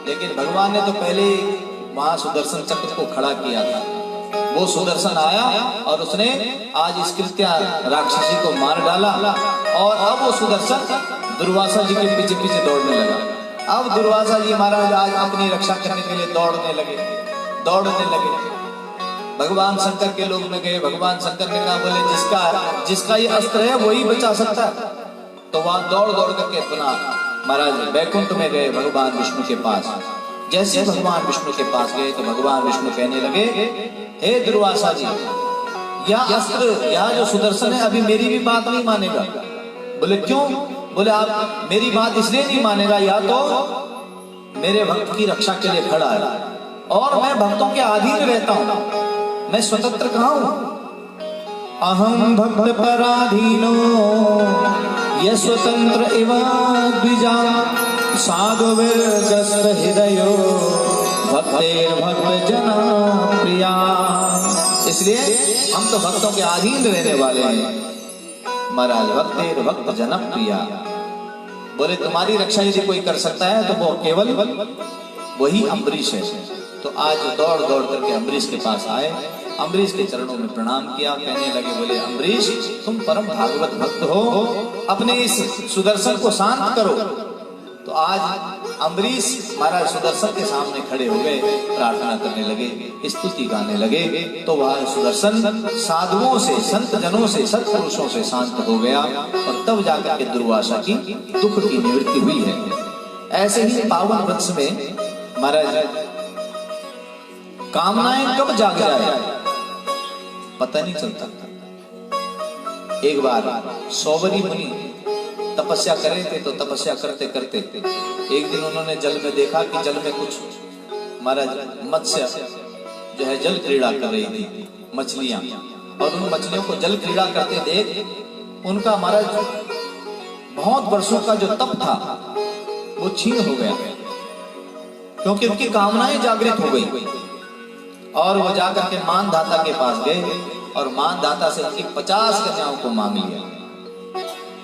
लेकिन भगवान ने तो पहले वहां सुदर्शन चक्र को खड़ा किया था। वो सुदर्शन आया और उसने आज इस कृत्या राक्षसी को मार डाला, और अब वो सुदर्शन दुर्वासा जी के पीछे पीछे दौड़ने लगा। अब दुर्वासा जी महाराज आज अपनी रक्षा करने के लिए दौड़ने लगे। भगवान शंकर के लोक में गए। भगवान शंकर ने कहा, बोले जिसका ये अस्त्र है वही बचा सकता है। तो वहां दौड़ करके पुनः महाराज वैकुंठ में गए भगवान विष्णु के पास। जैसे भगवान विष्णु के पास गए तो भगवान विष्णु कहने लगे, हे दुर्वासा जी, यह अस्त्र, यह जो सुदर्शन है अभी मेरी भी बात नहीं मानेगा। बोले क्यों? बोले आप मेरी बात इसलिए नहीं मानेगा, या तो मेरे भक्त की रक्षा के लिए खड़ा है और मैं भक्तों के अधीन रहता हूं, मैं स्वतंत्र कहां हूं? अहम भक्त पराधीनो ये स्वतंत्र इव द्विजा साधुर्ग्रस्त हृदयो भक्तेर भक्त जना प्रिया। इसलिए हम तो भक्तों के अधीन रहने वाले हैं महाराज, भक्तेर भक्त जना प्रिया। बोले तुम्हारी रक्षा यदि कोई कर सकता है तो वो केवल वही अम्बरीश है। तो आज दौड़ करके अम्बरीश के पास आए, अम्बरीश के चरणों में प्रणाम किया। कहने लगे, बोले अम्बरीश तुम परम भागवत भक्त हो, अपने इस सुदर्शन को शांत करो। तो आज अम्बरीश महाराज सुदर्शन के सामने खड़े हो गए, प्रार्थना करने लगे, स्तुति गाने लगे। तो वह सुदर्शन साधुओं से, संत जनों से, सत्पुरुषों से शांत हो गया, और तब जाकर के दुर्वासा की दुख की निवृत्ति हुई है। ऐसे ही पावन वंश में महाराज कामनाएं कब जाग जाए पता नहीं चलता। एक बार सौबरी मुनि तपस्या कर रहे थे, तो तपस्या करते करते एक दिन उन्होंने जल में देखा कि जल में कुछ महाराज मत्स्य जो है जल क्रीड़ा कर रही थी, मछलियां, और उन मछलियों को जल क्रीड़ा करते देख उनका महाराज बहुत वर्षों का जो तप था वो क्षीण हो गया, क्योंकि उनकी कामनाएं जागृत हो गई। और वो जाकर के मानधाता के पास गए और मानधाता से उनकी 50 कन्याओं को मांग लिया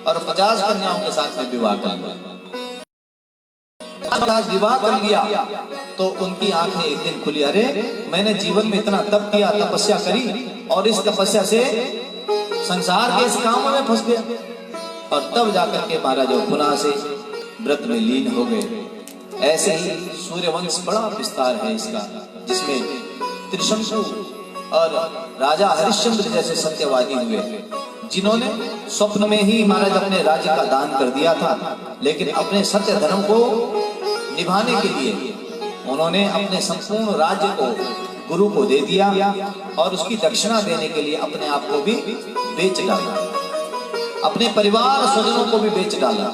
और 50 कन्याओं के साथ में विवाह कर लिया। विवाह कर लिया तो उनकी आंखें एक दिन खुली, अरे मैंने जीवन में इतना तप किया, तपस्या करी और इस तपस्या से संसार के इस काम में फंस गया। और तब जाकर के महाराज पुनः से व्रत में लीन हो गए। ऐसे ही सूर्यवंश बड़ा विस्तार है इसका, जिसमें त्रिशंकु और राजा हरिश्चंद्र जैसे सत्यवादी हुए, जिन्होंने स्वप्न में ही महाराज अपने राज्य का दान कर दिया था, लेकिन अपने सत्य धर्म को निभाने के लिए उन्होंने अपने संपूर्ण राज्य को गुरु को दे दिया और उसकी दक्षिणा देने के लिए अपने आप को भी बेच डाला, अपने परिवार स्वजनों को भी बेच डाला।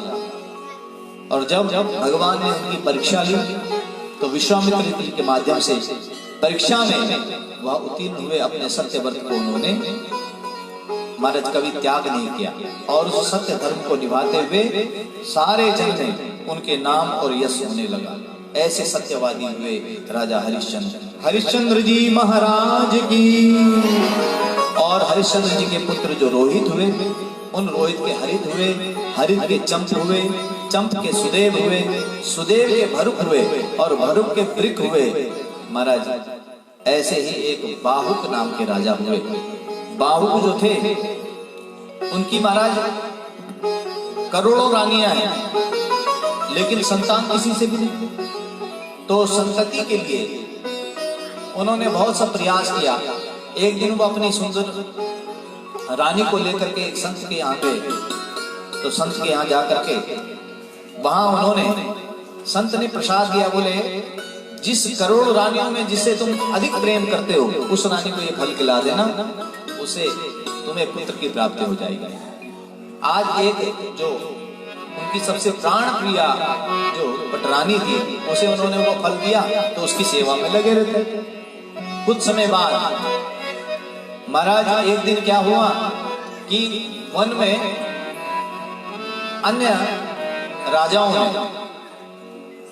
और जब भगवान ने उनकी परीक्षा ली तो विश्वामित्र ऋषि के माध्यम से परीक्षा में वह उत्तीर्ण हुए। अपने सत्य व्रत को उन्होंने महाराज कभी त्याग नहीं किया और उस सत्य धर्म को निभाते हुए सारे जन में उनके नाम और यश होने लगा। ऐसे सत्यवादी हुए राजा हरिश्चंद्र। हरिश्चंद्र जी महाराज की। और हरिश्चंद्र जी के पुत्र जो रोहित हुए, उन रोहित के हरित हुए, हरित के चंप हुए, चंप के सुदेव हुए, सुदेव के भरुक हुए और भरुक के वृक हुए महाराज। ऐसे ही एक बाहुक नाम के राजा हुए। बाहुक जो थे उनकी महाराज करोड़ों रानियां हैं, लेकिन संतान किसी से भी नहीं। तो संतति के लिए उन्होंने बहुत सा प्रयास किया। एक दिन वो अपनी सुंदर रानी को लेकर के एक संत के यहाँ गए। तो संत के यहाँ जाकर के वहां उन्होंने, संत ने प्रसाद दिया, बोले जिस करोड़ रानियों में जिससे तुम अधिक प्रेम करते हो उस रानी को ये फल खिला देना, उसे तुम्हें पुत्र की प्राप्ति हो जाएगी। आज एक जो उनकी सबसे प्राण प्रिया जो पटरानी थी, उसे उन्होंने वो फल दिया तो उसकी सेवा में लगे रहते। कुछ समय बाद महाराज एक दिन क्या हुआ कि वन में अन्य राजाओं ने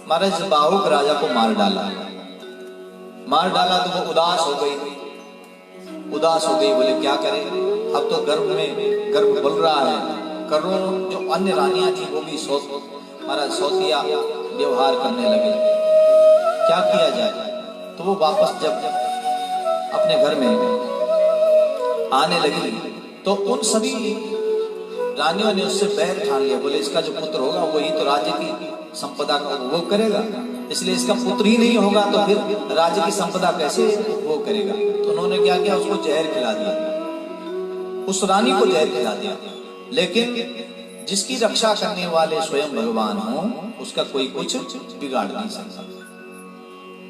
महाराज बाहुक राजा को मार डाला। तो वो उदास हो गई। बोले क्या करें, अब तो गर्भ बल रहा है। करोड़ों जो अन्य रानियां थी वो भी महाराज सौतिया व्यवहार करने लगे। क्या किया जाए? तो वो वापस जब अपने घर में आने लगी तो उन सभी रानियों ने उससे बैर ठान लिया। बोले इसका जो पुत्र होगा वही तो राज्य की संपदा का उपभोग करेगा, इसलिए इसका पुत्र ही नहीं होगा तो फिर राज्य की संपदा कैसे उपभोग करेगा। तो उन्होंने क्या किया, उसको जहर खिला दिया, उस रानी को जहर खिला दिया। लेकिन जिसकी रक्षा करने वाले स्वयं भगवान हो, उसका कोई कुछ बिगाड़ नहीं सकता।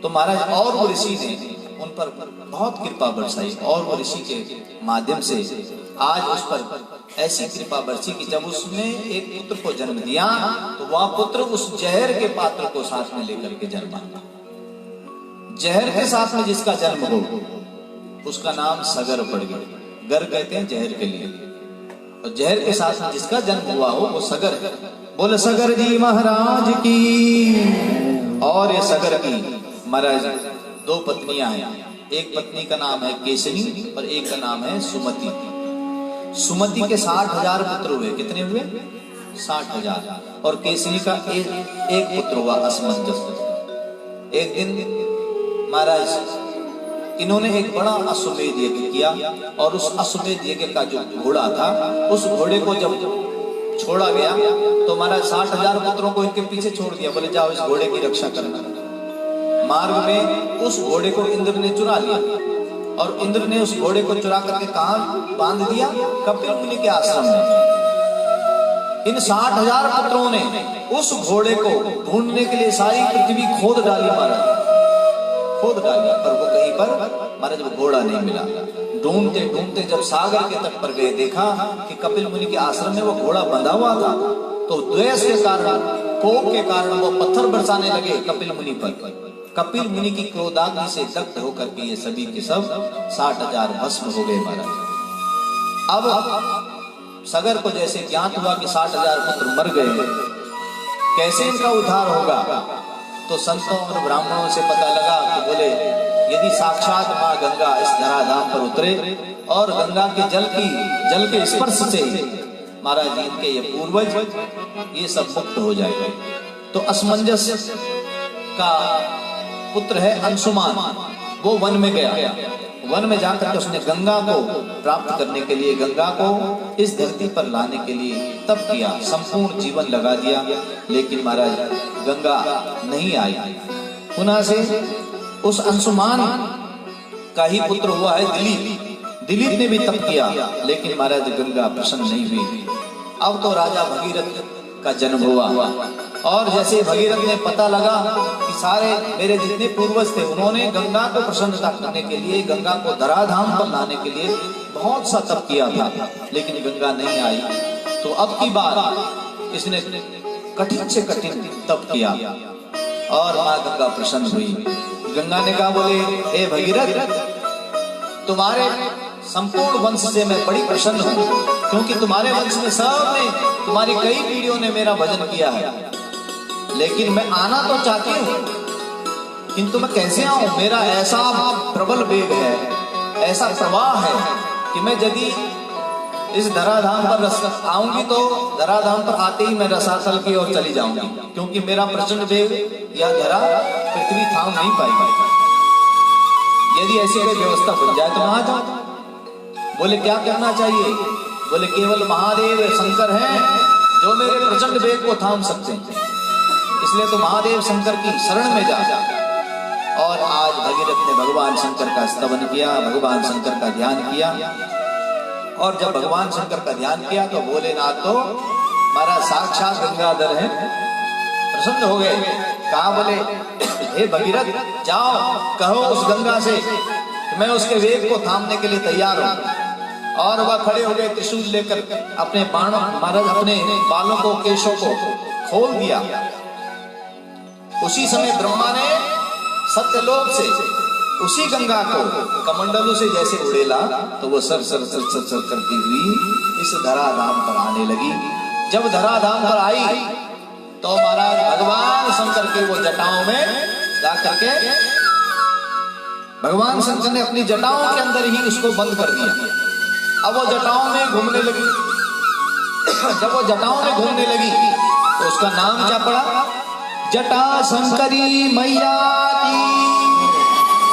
तो महाराज और वो ऋषि ने उन पर बहुत कृपा बरसाई और वो ऋषि के माध्यम से आज उस पर ऐसी कृपा बरसी कि जब उसने एक पुत्र को जन्म दिया तो वह पुत्र उस जहर के पात्र को साथ में लेकर के जन्मा। जहर के साथ में जिसका जन्म हो उसका नाम सगर पड़ गया। गर कहते हैं जहर के लिए, और जहर के साथ में जिसका जन्म हुआ हो वो सगर है। बोले सगर जी महाराज की। और ये सगर की महाराज दो पत्नियां हैं। एक पत्नी का नाम है केसनी और एक का नाम है सुमति। सुमति के 60,000 पुत्र हुए। कितने हुए? 60,000। और केसनी का एक पुत्र हुआ असमंजस। एक दिन महाराज इन्होंने एक बड़ा अश्वमेध यज्ञ किया और उस अश्वमेध यज्ञ का जो घोड़ा था उस घोड़े को जब छोड़ा गया तो महाराज 60,000 पुत्रों को इनके पीछे छोड़ दिया। बोले जाओ इस घोड़े की रक्षा करना। मार्ग में उस घोड़े को इंद्र ने चुरा लिया और इंद्र ने उस घोड़े को चुरा करके कहां बांध दिया? कपिल मुनि के आश्रम में। इन 60,000 पुत्रों ने उस घोड़े को ढूंढने के लिए सारी पृथ्वी खोद डाली महाराज, खोद डाली, पर वो कहीं पर महाराज वो घोड़ा नहीं मिला। ढूंढते ढूंढते जब सागर के तट पर गए, देखा कि कपिल मुनि के आश्रम में वो घोड़ा बंधा हुआ था। तो द्वेष के कारण, कोप के कारण वो पत्थर बरसाने लगे कपिल मुनि पर। कपिल मुनि की क्रोधाग्नि से दग्ध होकर के ये सभी के सब 60,000 भस्म हो गए महाराज। अब सगर को जैसे ज्ञात हुआ कि 60,000 पुत्र मर गए, कैसे इनका उद्धार होगा? तो संतों और ब्राह्मणों से पता लगा कि बोले यदि साक्षात माँ गंगा इस धराधाम पर उतरे और गंगा के जल के स्पर्श से महाराज जी इनके ये पूर्वज ये सब मुक्त हो जाएंगे। तो असमंजस का पुत्र है अंशुमान, वो वन में गया। वन में जाकर के उसने गंगा को प्राप्त करने के लिए, गंगा को इस धरती पर लाने के लिए तप किया, संपूर्ण जीवन लगा दिया, लेकिन महाराज गंगा नहीं आई। पुनः से उस अंशुमान का ही पुत्र हुआ है दिलीप। दिलीप ने भी तप किया, लेकिन महाराज गंगा प्रसन्न नहीं हुई। अब तो राजा भगीरथ का जन्म हुआ, और जैसे भगीरथ ने पता लगा कि सारे मेरे जितने पूर्वज थे उन्होंने गंगा को प्रसन्नता करने के लिए, गंगा को धराधाम पर लाने के लिए बहुत सा तप किया था, लेकिन गंगा नहीं आई। तो अब की बार इसने कठिन से कठिन तप किया और माँ गंगा प्रसन्न हुई। गंगा ने कहा, बोले हे भगीरथ, तुम्हारे संपूर्ण वंश से मैं बड़ी प्रसन्न हूँ, क्योंकि तुम्हारे वंश में सबने, तुम्हारी कई पीढ़ियों ने मेरा भजन किया है, लेकिन मैं आना तो चाहती हूँ, किंतु मैं कैसे आऊं? मेरा ऐसा प्रबल वेग है, ऐसा प्रवाह है कि मैं यदि इस धराधाम पर आऊंगी तो धराधाम पर आते ही मैं रसातल की ओर चली जाऊंगी, क्योंकि मेरा प्रचंड वेग यह धरा पृथ्वी थाम नहीं पाएगी। यदि ऐसी कोई व्यवस्था बन जाए तो वहां जाओ। बोले क्या करना चाहिए? बोले केवल महादेव शंकर हैं जो मेरे प्रचंड वेग को थाम सकते हैं, इसलिए तो महादेव शंकर की शरण में जा। और आज भगीरथ ने भगवान शंकर का स्तवन किया, भगवान शंकर का ध्यान किया, और जब भगवान शंकर का ध्यान किया तो भोलेनाथ तो महाराज साक्षात गंगाधर हैं, प्रसन्न हो गए। कहा, बोले हे भगीरथ, जाओ कहो उस गंगा से कि मैं उसके वेग को थामने के लिए तैयार हूं। और वह खड़े हो गए, त्रिशूल लेकर अपने बाण, महाराज अपने बालों को, केशों को खोल दिया। उसी समय ब्रह्मा ने सत्यलोक से उसी गंगा को कमंडलों से जैसे उड़ेला, तो वो sir sir sir sir sir करती हुई इस धराधाम पर आने लगी। जब धराधाम पर आई तो महाराज भगवान शंकर के वो जटाओं में जाकर के भगवान शंकर ने अपनी जटाओं के अंदर ही उसको बंद कर दिया। अब वो जटाओं में घूमने लगी। जब वो जटाओं में घूमने लगी तो उसका नाम क्या पड़ा? जटा शंकरी मैया की,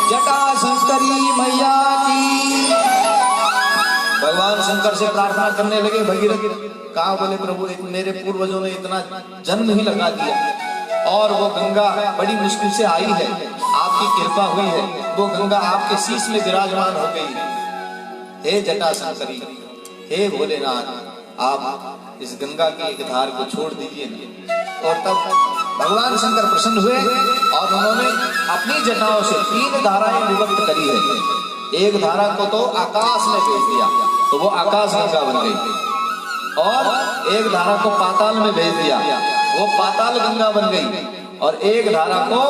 जटा शंकरी मैया की। भगवान शंकर से प्रार्थना करने लगे भगीरथ। कहा, बोले प्रभु, मेरे पूर्वजों ने इतना जन्म ही लगा दिया और वो गंगा बड़ी मुश्किल से आई है, आपकी कृपा हुई है, वो गंगा आपके शीश में विराजमान हो गई। हे जटा शंकरी, हे भोलेनाथ, आप इस गंगा की एक धार को छोड़ दीजिए। और तब भगवान शंकर प्रसन्न हुए और उन्होंने अपनी जटाओं से 3 धाराएं विभक्त करी है। एक धारा को तो आकाश में भेज दिया, तो वो आकाश गंगा बन गई, और एक धारा को पाताल में भेज दिया, वो पाताल गंगा बन गई, और एक धारा को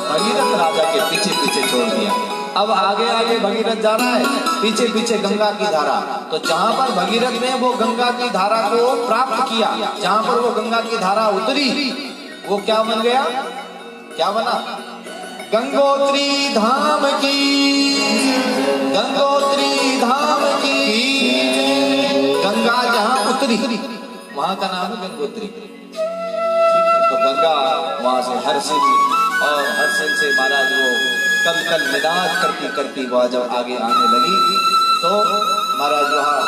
भगीरथ राजा के पीछे पीछे छोड़ दिया। अब आगे आगे भगीरथ जा रहा है, पीछे पीछे गंगा की धारा। तो जहां पर भगीरथ ने वो गंगा की धारा को प्राप्त किया, जहां पर वो गंगा की धारा उतरी, वो क्या बन गया? क्या बना? गंगोत्री धाम की, गंगोत्री धाम की। गंगा जहां उतरी वहां का नाम है गंगोत्री। तो गंगा वहां से हर्षिल, और हर्षिल से महाराज वो कल कल निदान करती करती वह जब आगे आने लगी तो महाराज वहाँ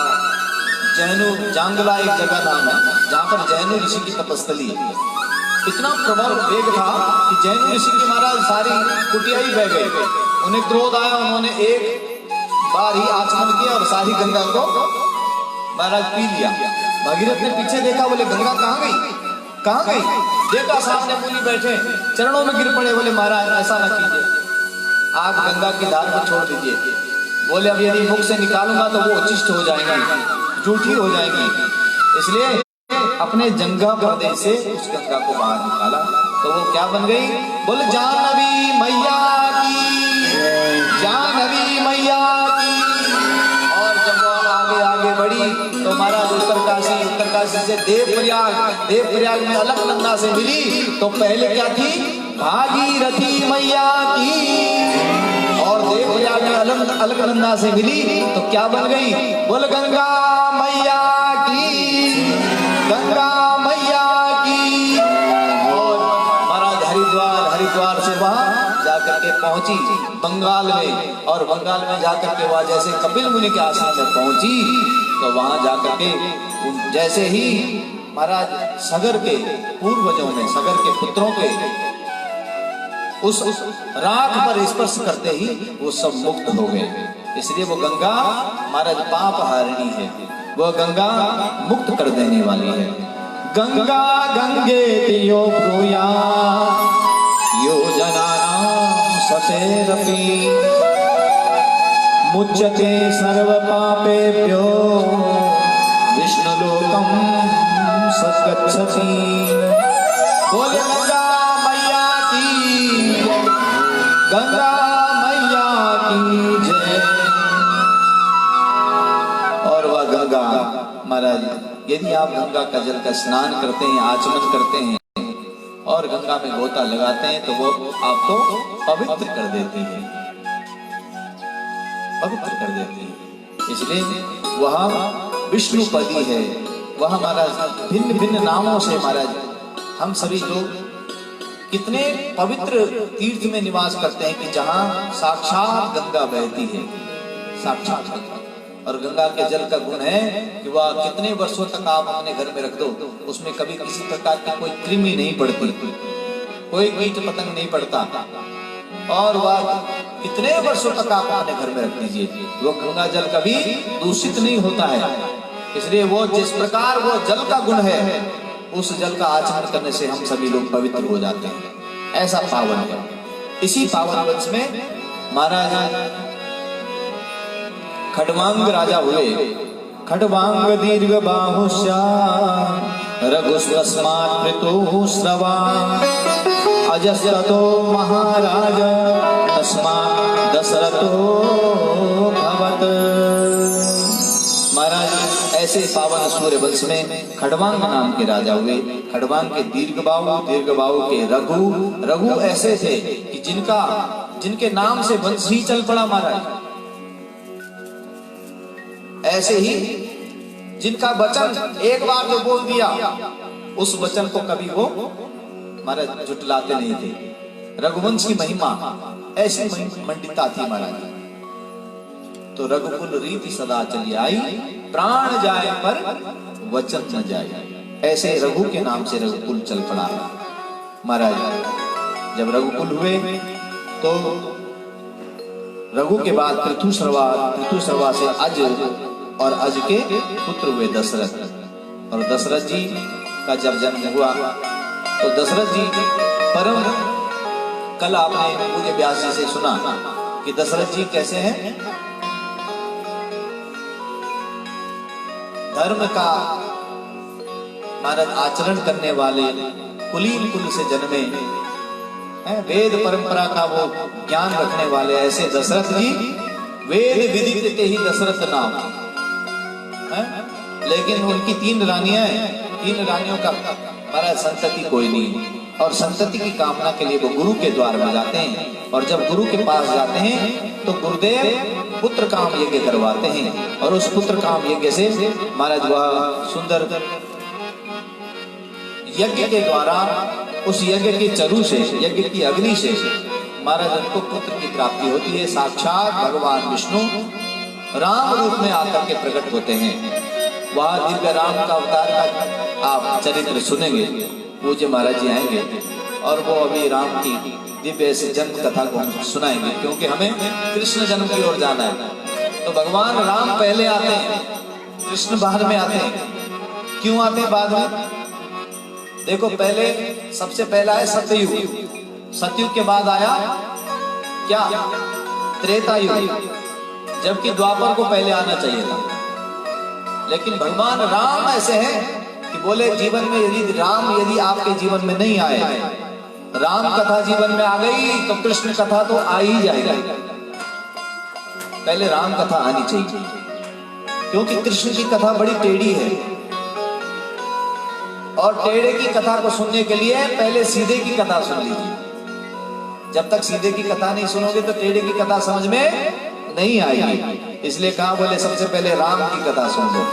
जैनु जांगला एक जगह नाम है, जहाँ पर जैनु ऋषि की तपस्थली है। इतना प्रबल वेग था कि जैनु ऋषि की महाराज सारी कुटिया ही बह गई। उन्हें क्रोध आया, उन्होंने एक बार ही आचमन किया और सारी गंगा को महाराज पी लिया। भगीरथ ने पीछे देखा, बोले गंगा कहाँ गई, कहाँ गई? देखा सामने मुनि बैठे, चरणों में गिर पड़े, बोले महाराज ऐसा न कीजिए, आप गंगा की धार को छोड़ दीजिए। बोले अब यदि मुख से निकालूंगा तो वो अचिष्ट हो जाएंगी, झूठी हो जाएंगी, इसलिए अपने जंघा पर्दे से उस गंगा को बाहर निकाला, तो वो क्या बन गई? बोले जानवी मैया की, जानवी मैया की। और जब वो आगे आगे बढ़ी तो महाराज उत्तरकाशी से देवप्रयाग में अलकनंदा से मिली। तो पहले क्या थी? भागीरथी मैया की। और अलकनंदा से मिली तो क्या बन गई? बोल गंगा मैया की, गंगा मैया की। और महाराज हरिद्वार से वहां जाकर के पहुंची बंगाल में, और बंगाल में जाकर के वहां जैसे कपिल मुनि के आश्रम में पहुंची तो वहां जाकर के जैसे ही महाराज सगर के पूर्वजों ने, सगर के पुत्रों के उस राख पर स्पर्श करते ही वो सब मुक्त हो गए। इसलिए वो गंगा महाराज पाप हारिणी है, वो गंगा मुक्त कर देने वाली है। गंगा गंगे तियो ब्रूया योजनानां ससेरपि मुच्यते सर्व पापेभ्यो विष्णुलोकं सद्गच्छति। बोले गंगा मैया की, गंगा मैया की जय। और वह गंगा महाराज, यदि आप गंगा का जल का स्नान करते हैं, आचमन करते हैं और गंगा में गोता लगाते हैं तो वो आपको पवित्र कर देती है, पवित्र कर देती है। इसलिए वह विष्णुपदी है, वह महाराज भिन्न भिन्न नामों से महाराज हम सभी लोग कितने पवित्र तीर्थ में निवास करते हैं कि जहां साक्षात गंगा बहती है, साक्षात गंगा। और गंगा के जल का गुण है कि वह कितने वर्षों तक आप अपने घर में रख दो, उसमें कभी किसी प्रकार की कोई कृमि नहीं पड़ती, कोई कीट पतंग नहीं पड़ता, और वह कितने वर्षों तक आप अपने घर में रख दीजिए, वो गंगा जल कभी दूषित नहीं होता है। इसलिए वो जिस प्रकार वो जल का गुण है, उस जल का आचरण करने से हम सभी लोग पवित्र हो जाते हैं, ऐसा पावन है। इसी पावन वंश में महाराज खडवांग राजा हुए। खडवांग दीर्घ बाहुश्या रघुस्तस्मात् पृतुः श्रवान् अजस्रतो महाराज तस्मात् दशरथो भवत्। महाराज ऐसे पावन सूर्य वंश में खडवांग नाम के राजा हुए। खडवांग के दीर्घ बाहु के रघु ऐसे थे कि जिनके नाम से वंश ही चल पड़ा महाराज। ऐसे ही जिनका वचन एक बार जो बोल दिया, उस वचन को कभी वो महाराज झुटलाते नहीं थे। रघुवंश की महिमा ऐसी मंडिता थी महाराज। तो रघुकुल रीति सदा चली आई, प्राण जाए पर वचन न जाए। ऐसे रघु के नाम से रघुकुल चल पड़ा है महाराज। जब रघुकुल हुए तो रघु के बाद पृथुश्रवा से अज, और अज के पुत्र हुए दशरथ। और दशरथ जी का जब जन्म हुआ तो दशरथ जी परम, कल आपने पूज्य व्यास जी से सुना कि दशरथ जी कैसे हैं, धर्म का महाराज आचरण करने वाले कुलीन कुल से जन्मे हैं, वेद परंपरा का वो ज्ञान रखने वाले ऐसे दशरथ जी। वेद विदित ते ही दशरथ नाम है। लेकिन उनकी 3 रानियां हैं, 3 रानियों का महाराज संतति कोई नहीं, और संतति की कामना के लिए वो गुरु के द्वार में जाते हैं। और जब गुरु के पास जाते हैं तो गुरुदेव पुत्र काम यज्ञ करवाते हैं, और उस पुत्र काम यज्ञ से महाराज वह सुंदर यज्ञ के द्वारा, उस यज्ञ के चरु से, यज्ञ की अग्नि से महाराज उनको पुत्र की प्राप्ति होती है। साक्षात भगवान विष्णु राम रूप में आकर के प्रकट होते हैं। वहां दिव्य राम का अवतार का आप चरित्र सुनेंगे, पूज्य महाराज जी आएंगे और वो अभी राम की दिव्य से जन्म कथा को हम सुनाएंगे, क्योंकि हमें कृष्ण जन्म की ओर जाना है। तो भगवान राम पहले आते हैं, कृष्ण बाद में आते हैं। क्यों आते हैं बाद में? देखो, पहले सबसे पहला है सतयुग, सतयुग के बाद आया क्या? त्रेता युग, जबकि द्वापर को पहले आना चाहिए था। लेकिन भगवान राम ऐसे हैं कि बोले जीवन में यदि आपके जीवन में नहीं आए, राम कथा जीवन में आ गई तो कृष्ण कथा तो आ ही जाएगा। पहले राम कथा आनी चाहिए, क्योंकि कृष्ण की कथा बड़ी टेढ़ी है, और टेढ़े की कथा को सुनने के लिए पहले सीधे की कथा सुन लीजिए। जब तक सीधे की कथा नहीं सुनोगे तो टेढ़े की कथा समझ में नहीं आएगी। इसलिए कहा बोले सबसे पहले राम की कथा सुन लो,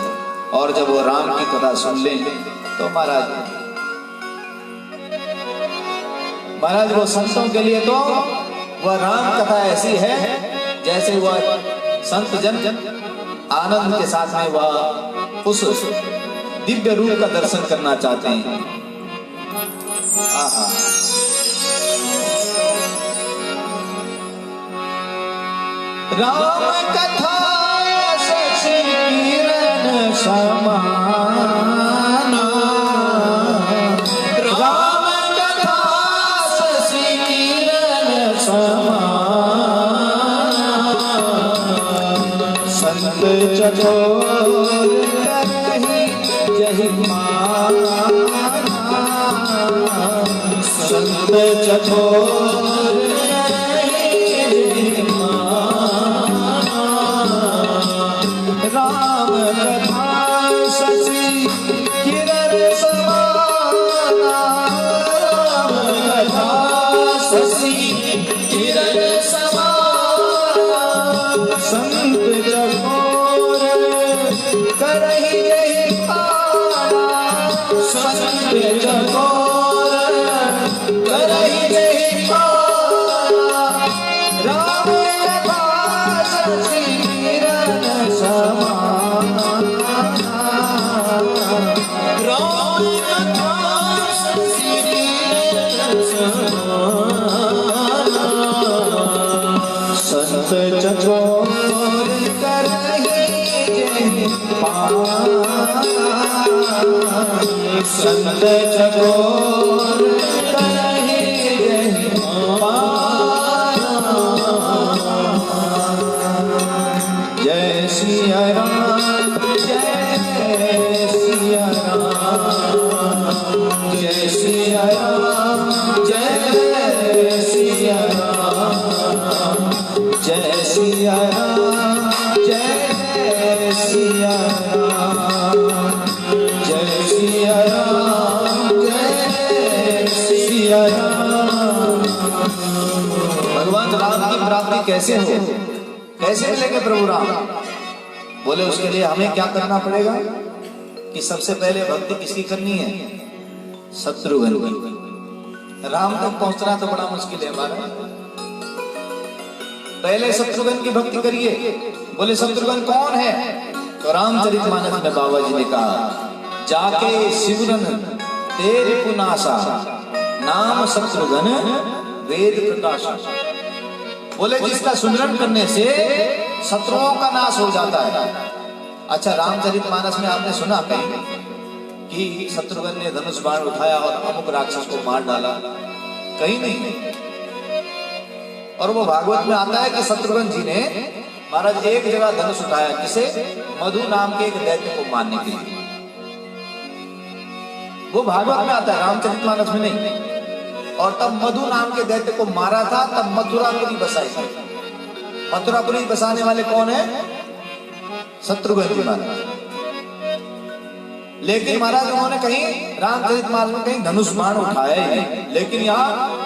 और जब वो राम की कथा सुन लें तो महाराज वो संतों के लिए तो वह राम कथा ऐसी है जैसे वह संत जन आनंद के साथ में वह उस दिव्य रूप का दर्शन करना चाहते हैं। आहा। राम कथा शशि किरण समान, राम कथा शशि किरण समान, संत चकोर करहि जहि माना, संत चकोर राम कथा शशि किरण समाना, राम कथा शशि किरण समाना, संत चकोर करहि जहि माना, संत चकोर करहि जहि माना, राम कथा शशि किरण समाना, राम कथा शशि किरण समाना, संत चकोर करहि जहि माना, संत चकोर करहि जहि माना। जय सिया राम, जय सिया राम, जय सिया राम, जय सिया राम, जय सिया राम, जय सिया राम, जय सिया राम, जय सिया राम। भगवान राम की प्राप्ति कैसे हो, कैसे मिलेंगे प्रभु राम? बोले उसके लिए हमें क्या करना पड़ेगा कि सबसे पहले भक्ति किसकी करनी है? शत्रुघ्न की। राम तक पहुंचना तो बड़ा मुश्किल है हमारा, पहले शत्रुघ्न की भक्ति करिए। बोले शत्रुघ्न कौन है? तो रामचरितमानस में बाबा जी ने कहा, जाके सिमरन तेरे पुनासा, नाम शत्रुघ्न वेद प्रकाशा। बोले जिसका सुमिरन करने से शत्रुओं का नाश हो जाता है। अच्छा, रामचरितमानस में आपने सुना कहीं कि शत्रुघ्न ने धनुष बाण उठाया और अमुक राक्षस को मार डाला? कहीं नहीं। और वो भागवत में आता है कि शत्रुघ्न जी ने महाराज एक जगह धनुष उठाया, किसे? मधु नाम के एक दैत्य को मारने के लिए। वो भागवत में आता है, रामचरितमानस में नहीं। और तब मधु नाम के दैत्य को मारा था, तब मथुरापुरी बसाई थी। मथुरापुरी बसाने वाले कौन है? शत्रुघ्न जी महाराज। लेकिन महाराज उन्होंने कहीं रामचरितमानस में कहीं धनुष बाण उठाया ही, लेकिन यहाँ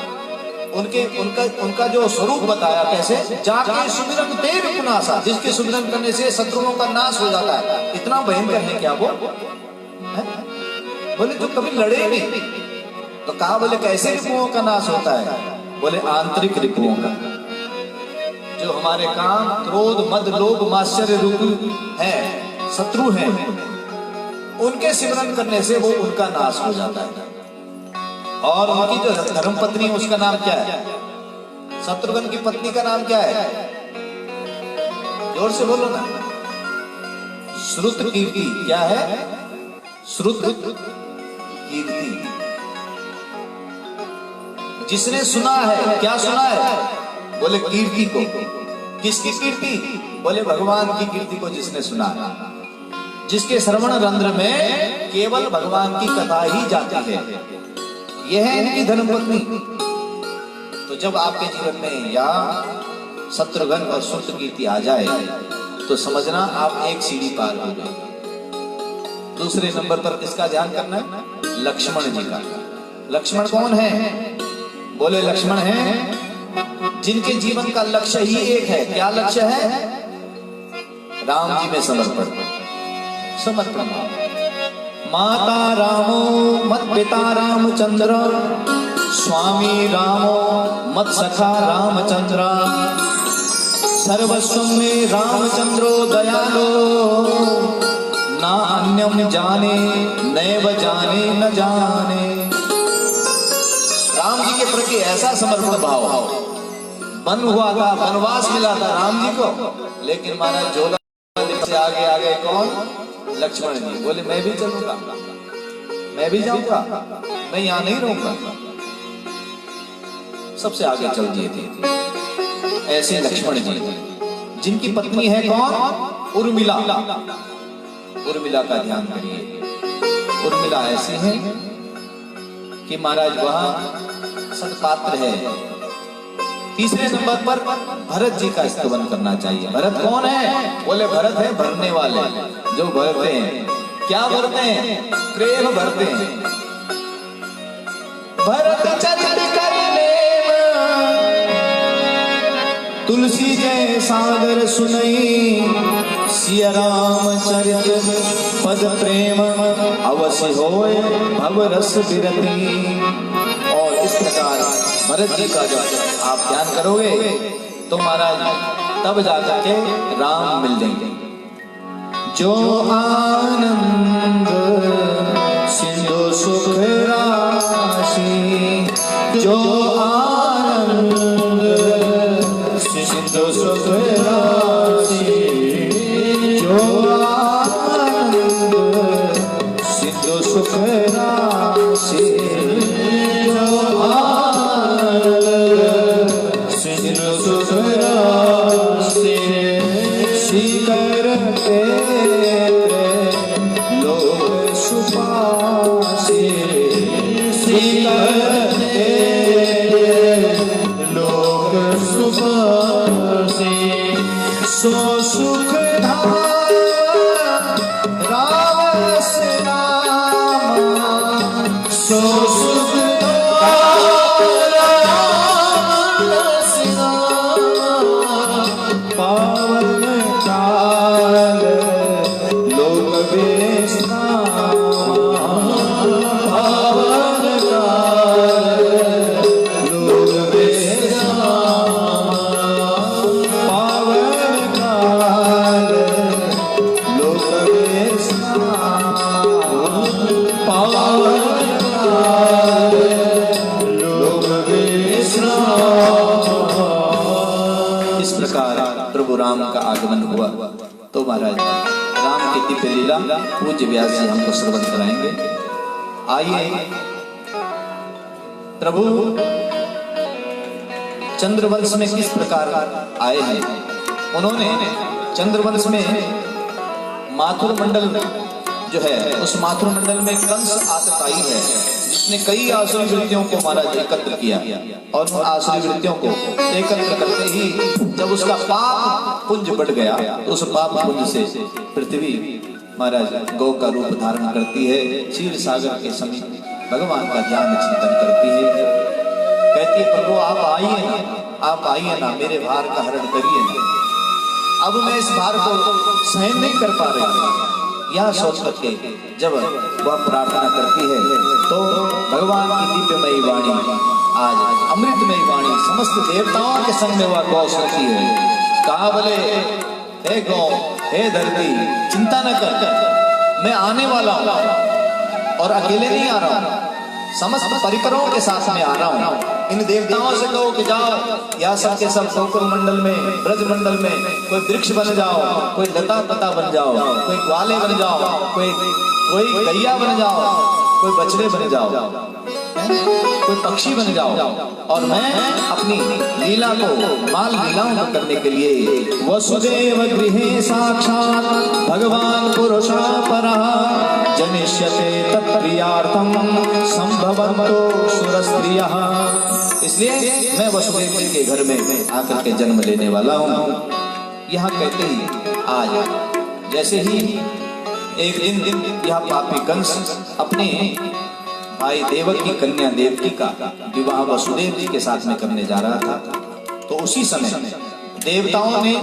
उनका जो स्वरूप बताया कैसे, जाके सुमिरन तेरे पुनासा, जिसके सुमिरन करने से शत्रुओं का नाश हो जाता है। इतना भयंकर है क्या वो? बोले जो कभी लड़े नहीं। तो कहा बोले कैसे रिपुओं का नाश होता है? बोले आंतरिक रिपुओं का, जो हमारे काम क्रोध मद लोभ मात्सर्य रूप है, शत्रु हैं, उनके सिमरन करने से वो उनका नाश हो जाता है। और उनकी जो धर्म पत्नी है उसका नाम क्या है? शत्रुघ्न की पत्नी का नाम क्या है? जोर से बोलो ना। श्रुत कीर्ति। क्या है? श्रुत कीर्ति। जिसने सुना है, क्या सुना है? बोले कीर्ति को। किसकी कीर्ति? बोले भगवान की कीर्ति को जिसने सुना है, जिसके श्रवण रंध्र में केवल भगवान की कथा ही जाती है। यह है इनकी धर्मपत्नी। तो जब आपके जीवन में या शत्रुघ्न और श्रुत कीर्ति आ जाए तो समझना आप एक सीढ़ी पार हो गए। दूसरे नंबर पर किसका ध्यान करना है? लक्ष्मण जी का। लक्ष्मण कौन है? बोले लक्ष्मण है जिनके जीवन का लक्ष्य ही एक है। क्या लक्ष्य है? राम जी में समर्पण। समर्पण। माता रामो मत पिता रामचंद्र, स्वामी रामो मत सखा रामचंद्र, सर्वस्व में रामचंद्रो दयालो, ना अन्यम जाने नैव जाने न जाने। राम जी के प्रति ऐसा समर्पण भाव। वन हुआ था, वनवास मिला था राम जी को, लेकिन महाराज झोला से आगे आगे कौन? लक्ष्मण जी बोले मैं भी चलूंगा, मैं भी जाऊंगा, मैं यहां नहीं रहूंगा। सबसे आगे चल दिए थे। ऐसे लक्ष्मण जी, जिनकी पत्नी है कौन? उर्मिला। उर्मिला का ध्यान करिए। उर्मिला ऐसी है कि महाराज वहां सत्पात्र है। तीसरे नंबर पर भरत जी का स्तवन करना चाहिए। भरत कौन है? बोले भरत है भरने वाले, जो भरते हैं। क्या भरते हैं? प्रेम भरते हैं। भरत चरित करने तुलसी जय सागर सुनई, सिया राम चरित पद प्रेम अवश्य होए भव रस बिरती। और इस प्रकार भरत जी का जब आप ध्यान करोगे तो महाराज तब जाकर के राम मिल जाएंगे। जो आनंद सिंधु सुख राशि, जो आनंद सिंधु सुख राशि, जो आनंद सिंधु सुख राशि, जो आनंद सिंधु सुख राशि, शिखर तेरे लोक सुपासे, शिखर तेरे लोक सुपासे, सो सुख राम से नाम, सो सुख पावन काल लोक विश्राम, पावन काल लोक विश्राम, पावन काल लोक विश्राम, पावन काल लोक विश्राम। इस प्रकार प्रभु राम का आगमन हुआ तो महाराज राम की दिव्य लीला पूज्य व्यास जी हमको श्रवण कराएंगे। आइए, प्रभु चंद्रवंश में किस प्रकार आए हैं। उन्होंने चंद्रवंश में माथुर मंडल जो है, उस माथुर मंडल में कंस आतताई है, जिसने कई आसुरी वृत्तियों को महाराज एकत्र किया। और उन आसुरी वृत्तियों को एकत्र करते ही जब उसका पाप पुंज बढ़ गया तो उस पाप पुंज से पृथ्वी महाराज गौ का रूप धारण करती है, क्षीर सागर के समीप भगवान का ध्यान चिंतन करती है। कहती है प्रभु आप आइए ना, आप आइए ना, मेरे भार का हरण करिए ना, अब मैं इस भार को सहन नहीं कर पा रही। यह सोच करके जब वह प्रार्थना करती है तो भगवान की दिव्यमयी वाणी, आज अमृतमयी वाणी समस्त देवताओं के संग में वह गौ सुनती है। कहा बोले हे गौ, हे धरती, चिंता न कर, मैं आने वाला हूँ और अकेले नहीं आ रहा हूँ, समस्त परिकरों के साथ में आ रहा हूँ। इन देवताओं से कहो कि जाओ या सब के सब गोकुल मंडल में, ब्रज मंडल में कोई वृक्ष बन जाओ, कोई लता पता बन जाओ, कोई ग्वाले बन जाओ, कोई गैया बन जाओ, कोई बछड़े बन जाओ, कोई पक्षी बन जाओ, और मैं अपनी लीला को, बाल लीलाओं को करने के लिए वसुदेव गृहे साक्षात भगवान पुरुषा परः जनिष्यते तत्प्रियार्थम संभवन्तो सुरस्त्रियः। इसलिए मैं वसुदेव जी के घर में आकर के जन्म लेने वाला हूँ। यहाँ कहते ही आज जैसे ही एक दिन यह पापी कंस अपने भाई देवक की कन्या देवकी का विवाह वसुदेव जी के साथ में करने जा रहा था, तो उसी समय देवताओं ने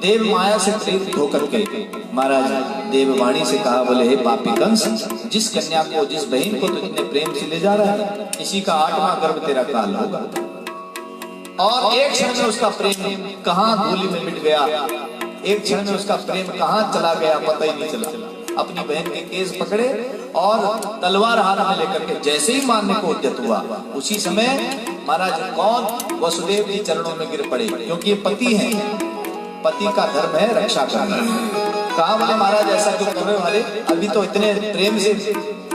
देव माया से प्रेरित होकर के महाराज देववाणी से कहा, बोले हे पापी कंस, जिस कन्या को, जिस बहन को तू इतने प्रेम से ले जा रहा है, इसी का 8वां गर्भ तेरा काल होगा। और एक क्षण में उसका प्रेम कहां धूलि में मिट गया, एक क्षण में उसका प्रेम कहां चला गया, पता ही नहीं चला। अपनी बहन के केस पकड़े और तलवार हाथ में लेकर के जैसे ही मारने को उद्यत हुआ, उसी समय महाराज कौन, वसुदेव जी चरणों में गिर पड़े, क्योंकि ये पति है, पति का धर्म है रक्षा करना। कहा, बोले महाराज ऐसा क्यों कर रहे हो, अरे अभी तो इतने प्रेम से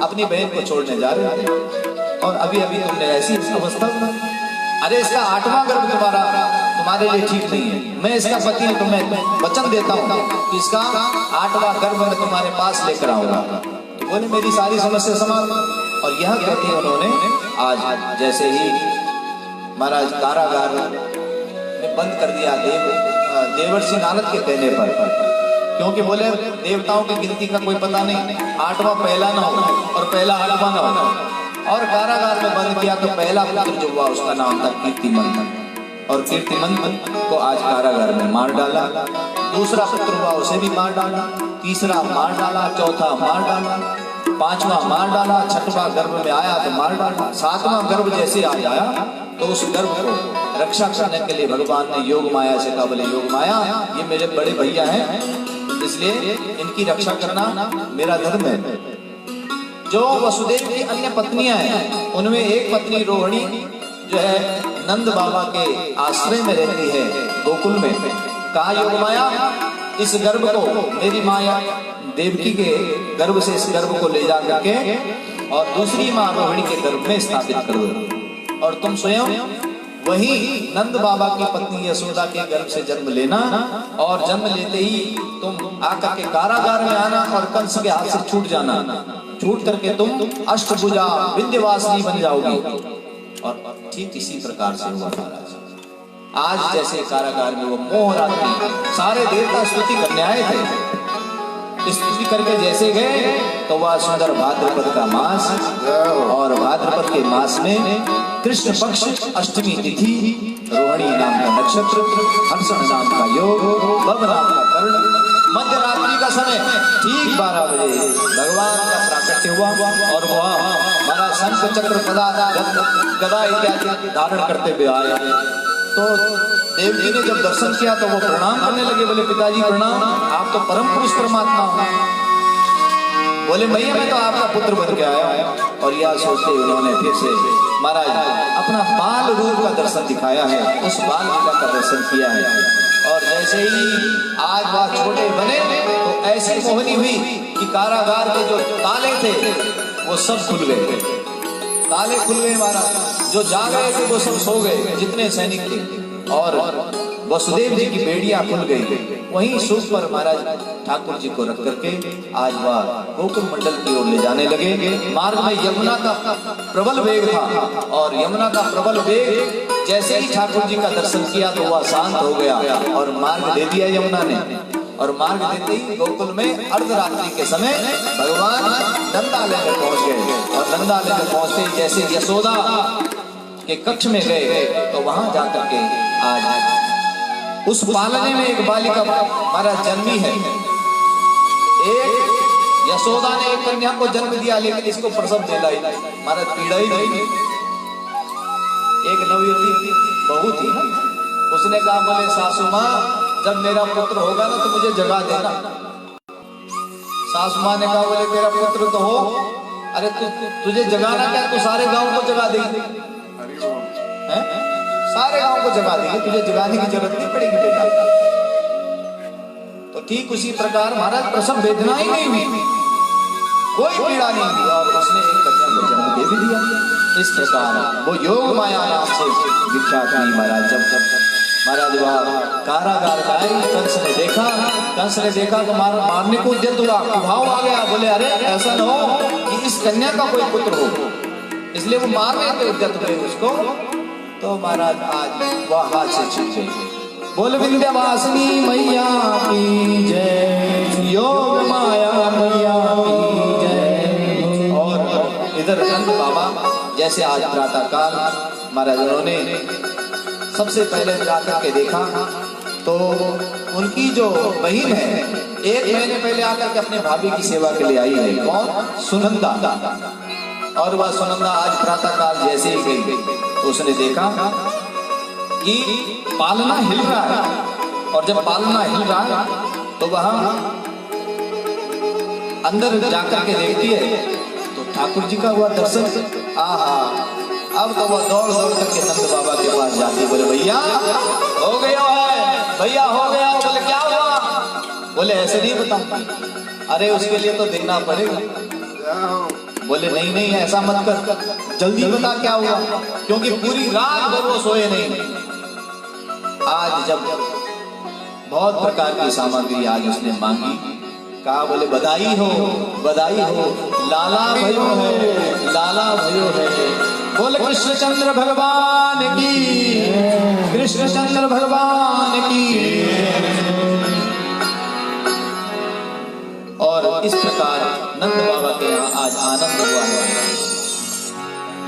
अपनी बहन को छोड़ने जा रहे हो और अभी अभी तुमने ऐसी अवस्था, अरे इसका 8वां गर्भ तुम्हारे लिए ठीक नहीं है। मैं इसका पति हूं, तुम्हें वचन देता हूं कि इसका 8वां गर्भ मैं तुम्हारे पास लेकर आऊंगा। तो बोले मेरी सारी समस्या समाप्त। और यह कहते उन्होंने आज जैसे ही महाराज कारागार में बंद कर दिया देवर्षि नारद के कहने पर, क्योंकि बोले देवताओं की गिनती का कोई पता नहीं, 8वां पहला ना हो और पहला 8वां ना हो। और कारागार में बंद किया तो पहला पुत्र जो हुआ उसका नाम था कीर्तिमंत, और कीर्तिमंत को आज कारागार में मार डाला। दूसरा पुत्र हुआ उसे भी मार डाला, तीसरा मार डाला, चौथा मार डाला, 5वां मार डाला, 6वां गर्भ में आया तो मार डाला, 7वां गर्भ जैसे आ आया तो उस गर्भ को रक्षा करने के लिए भगवान ने योग माया से कहा, बोले योग माया ये मेरे बड़े भैया हैं, इसलिए इनकी रक्षा करना मेरा धर्म है। जो वसुदेव की अन्य पत्नियां हैं उनमें एक पत्नी रोहिणी जो है नंद बाबा के आश्रय में रहती है गोकुल में। कहा योग माया इस गर्भ को मेरी माया देवकी के गर्भ से इस गर्भ को ले जा करके और दूसरी माँ रोहिणी के गर्भ में स्थापित कर दो, और तुम स्वयं वही नंद बाबा की पत्नी यशोदा के गर्भ से जन्म लेना, और जन्म लेते ही तुम आकर के कारागार में आना और कंस के हाथ से छूट जाना, छूट करके तुम अष्टभुजा विंध्यवासिनी बन जाओगी। और ठीक इसी प्रकार से हुआ महाराज। आज जैसे कारागार में वो मोह रात्रि सारे देवता स्तुति करने आए थे, स्तुति करके जैसे गए तो वह सुंदर भाद्रपद का मास, और भाद्रपद के मास में कृष्ण पक्ष अष्टमी तिथि, रोहिणी नाम का नक्षत्र, हंसन नाम का योग, बब नाम का कर्ण, मध्य रात्रि का समय ठीक 12 बजे भगवान का प्राकट्य हुआ और वह हमारा शंख चक्र गदा इत्यादि धारण करते हुए आए। तो देव जी ने जब दर्शन किया तो वो प्रणाम करने लगे, बोले पिताजी प्रणाम, आप तो परम पुरुष परमात्मा हो। बोले भैया मैं तो आपका पुत्र बन के आया। और यह सोचते उन्होंने फिर से महाराज अपना बाल रूप का दर्शन दिखाया है, उस बाल लीला का दर्शन किया है। और जैसे ही आज वह छोटे बने तो ऐसी मोहनी हुई कि कारागार के जो ताले थे वो सब खुल गए, ताले खुल गए महाराज, जो जाग रहे थे वो सब सो गए जितने सैनिक थे, और वसुदेव जी की बेड़ियां खुल गई। वहीं सूप पर महाराज ठाकुर जी को रख करके आज वह गोकुल मंडल की ओर ले जाने लगे। मार्ग में यमुना का प्रबल वेग था, और यमुना का प्रबल वेग जैसे ही ठाकुर जी का दर्शन किया तो वह शांत हो गया और मार्ग दे दिया यमुना ने। और मार्ग देते ही गोकुल में अर्धरात्रि के समय भगवान नंदालय में पहुंच गए, और नंदालय में पहुंचते जैसे यशोदा के कक्ष में गए तो वहां जाकर के आज उस पालने में एक बालिका महाराज जन्मी है। एक यशोदा ने एक कन्या को जन्म दिया, लेकिन इसको प्रसव देना ही महाराज पीड़ा ही नहीं। एक नवयुवती बहू थी ना, उसने कहा बोले सासू माँ जब मेरा पुत्र होगा ना तो मुझे जगा देना। सासू माँ ने कहा बोले तेरा पुत्र तो हो, अरे तुझे जगाना क्या, तू सारे गांव को जगा देगी, सारे गांव को जगा देगी, तुझे जगाने की जरूरत नहीं पड़ेगी बेटा। तो ठीक उसी प्रकार महाराज प्रसव वेदना ही नहीं हुई, कोई पीड़ा नहीं हुई, और उसने एक कन्या को जन्म दे भी दिया। इस प्रकार वो योग माया नाम से विख्यात हुई महाराज। जब महाराज वह कारागार का आई, कंस ने देखा तो मारने को उद्यत हुआ, भाव आ गया, बोले अरे ऐसा न हो कि इस कन्या का कोई पुत्र हो, इसलिए वो मारने के उद्यत हुए उसको। तो महाराज आज वह हाथ से छूट गई। बोल विंध्यवासिनी मैया की जय, योग माया मैया की जय। और इधर नंद बाबा जैसे आज प्रातः काल महाराज उन्होंने सबसे पहले जाकर के देखा तो उनकी जो बहन है 1 महीने पहले आकर के अपने भाभी की सेवा के लिए आई है। कौन? सुनंदा। और वह सुनंदा आज प्रातः काल जैसे ही गई तो उसने देखा कि पालना हिल रहा है, और जब पालना हिल रहा है तो वह अंदर जाकर के देखती है तो ठाकुर जी का हुआ दर्शन। आहा, अब तो वह दौड़ दौड़ करके नंद बाबा के पास जाती, बोले भैया हो गया है, भैया हो गया। बोले क्या हुआ? बोले ऐसे नहीं बता। अरे उसके लिए तो देना पड़ेगा। बोले नहीं नहीं ऐसा मत कर, जल्दी बता क्या हुआ, क्योंकि पूरी रात भर वो सोए नहीं। आज जब बहुत प्रकार की सामग्री आज उसने मांगी, कहा बोले बधाई हो लाला भयो है, लाला भयो है। बोले कृष्णचंद्र भगवान की, कृष्णचंद्र भगवान की। और इस प्रकार नंद बाबा के यहाँ आज आनंद हुआ है।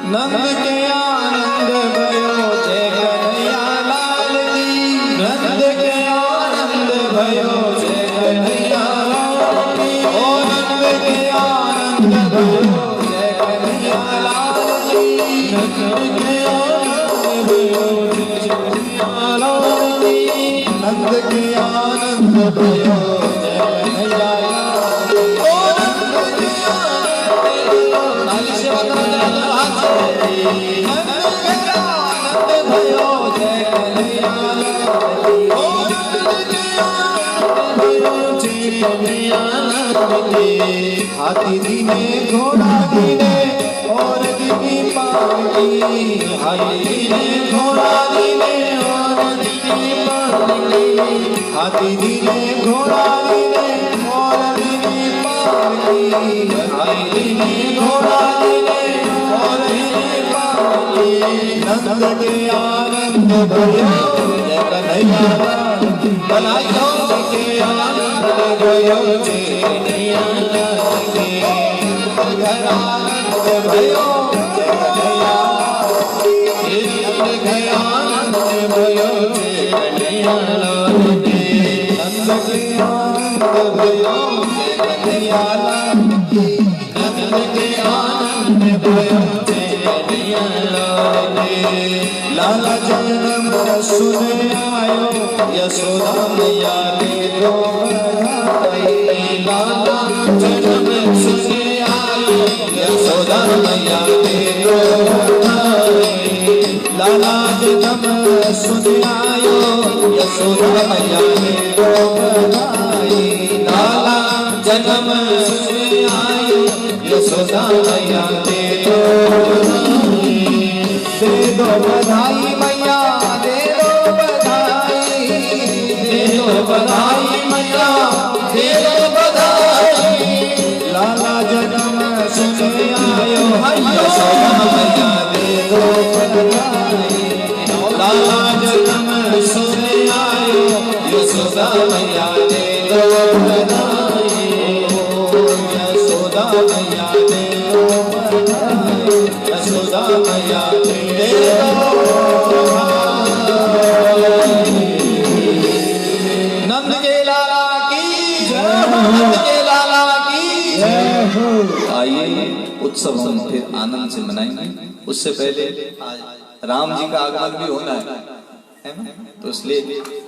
नंद के आनंद भयो जय कन्हैया लाल की, नंद के आनंद भयो जय कन्हैया लाल की। ओ नंद के आनंद भयो जय कन्हैया लाल की, नंद के आनंद भयो जय कन्हैया लाल की, नंद के आनंद भयो जय कन्हैया लाल की। हाथी दीने घोड़ा दीने और दीनी पालकी, हाथी दीने घोड़ा दीने और दीनी पालकी, हाथी दीने घोड़ा दीने और दीनी पालकी, हाथी दीने घोड़ा दीने और दीनी पालकी। नंद के आनंद भयो जय कन्हैया लाल की, बनाई हो के आनंद भयो जय कन्हैया लाल की। घर आनंद भयो जय कन्हैया की, घर आनंद भयो जय कन्हैया लाल की। नंद के आनंद भयो जय कन्हैया लाल की, नंद के आनंद भयो जय कन्हैया लाल की। लाला जन्म सुने आयो यशोदा मैया ने दो बधाई, लाला जन्म सुने आयो यशोदा मैया ने दो बधाई, लाला जन्म सुने आयो यशोदा मैया ने दो बधाई, लाला जन्म सुने आयो यशोदा मैया ने दो बधाई। दे दो बधाई मैया दे दो बधाई, दे दो बधाई मैया दे दो बधाई, लाला जन्म सुने आयो यशोदा मैया दे दो बधाई, लाला जन्म सुने आयो यशोदा मैया दे दो बधाई, यशोदा मैया दे दो बधाई, यशोदा मैया दे दो बधाई। नंद के लाला की जय, नंद के लाला की जय। आइए उत्सव हम फिर आनंद से मनाएंगे। उससे पहले आज राम जी का आगमन भी होना है ना, तो इसलिए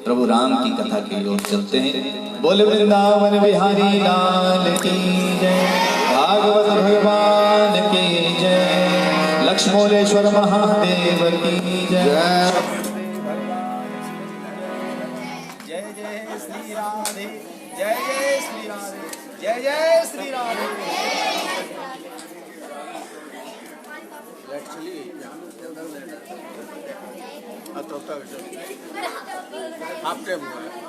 प्रभु राम की कथा की ओर चलते हैं। बोले वृंदावन बिहारी लाल की जय, भागवत भगवान की जय, लक्ष्मोलेश्वर महादेव की जय। जय जय श्री राधे, जय जय श्री राधे, जय जय श्री राधे। आप टाइम हुआ है।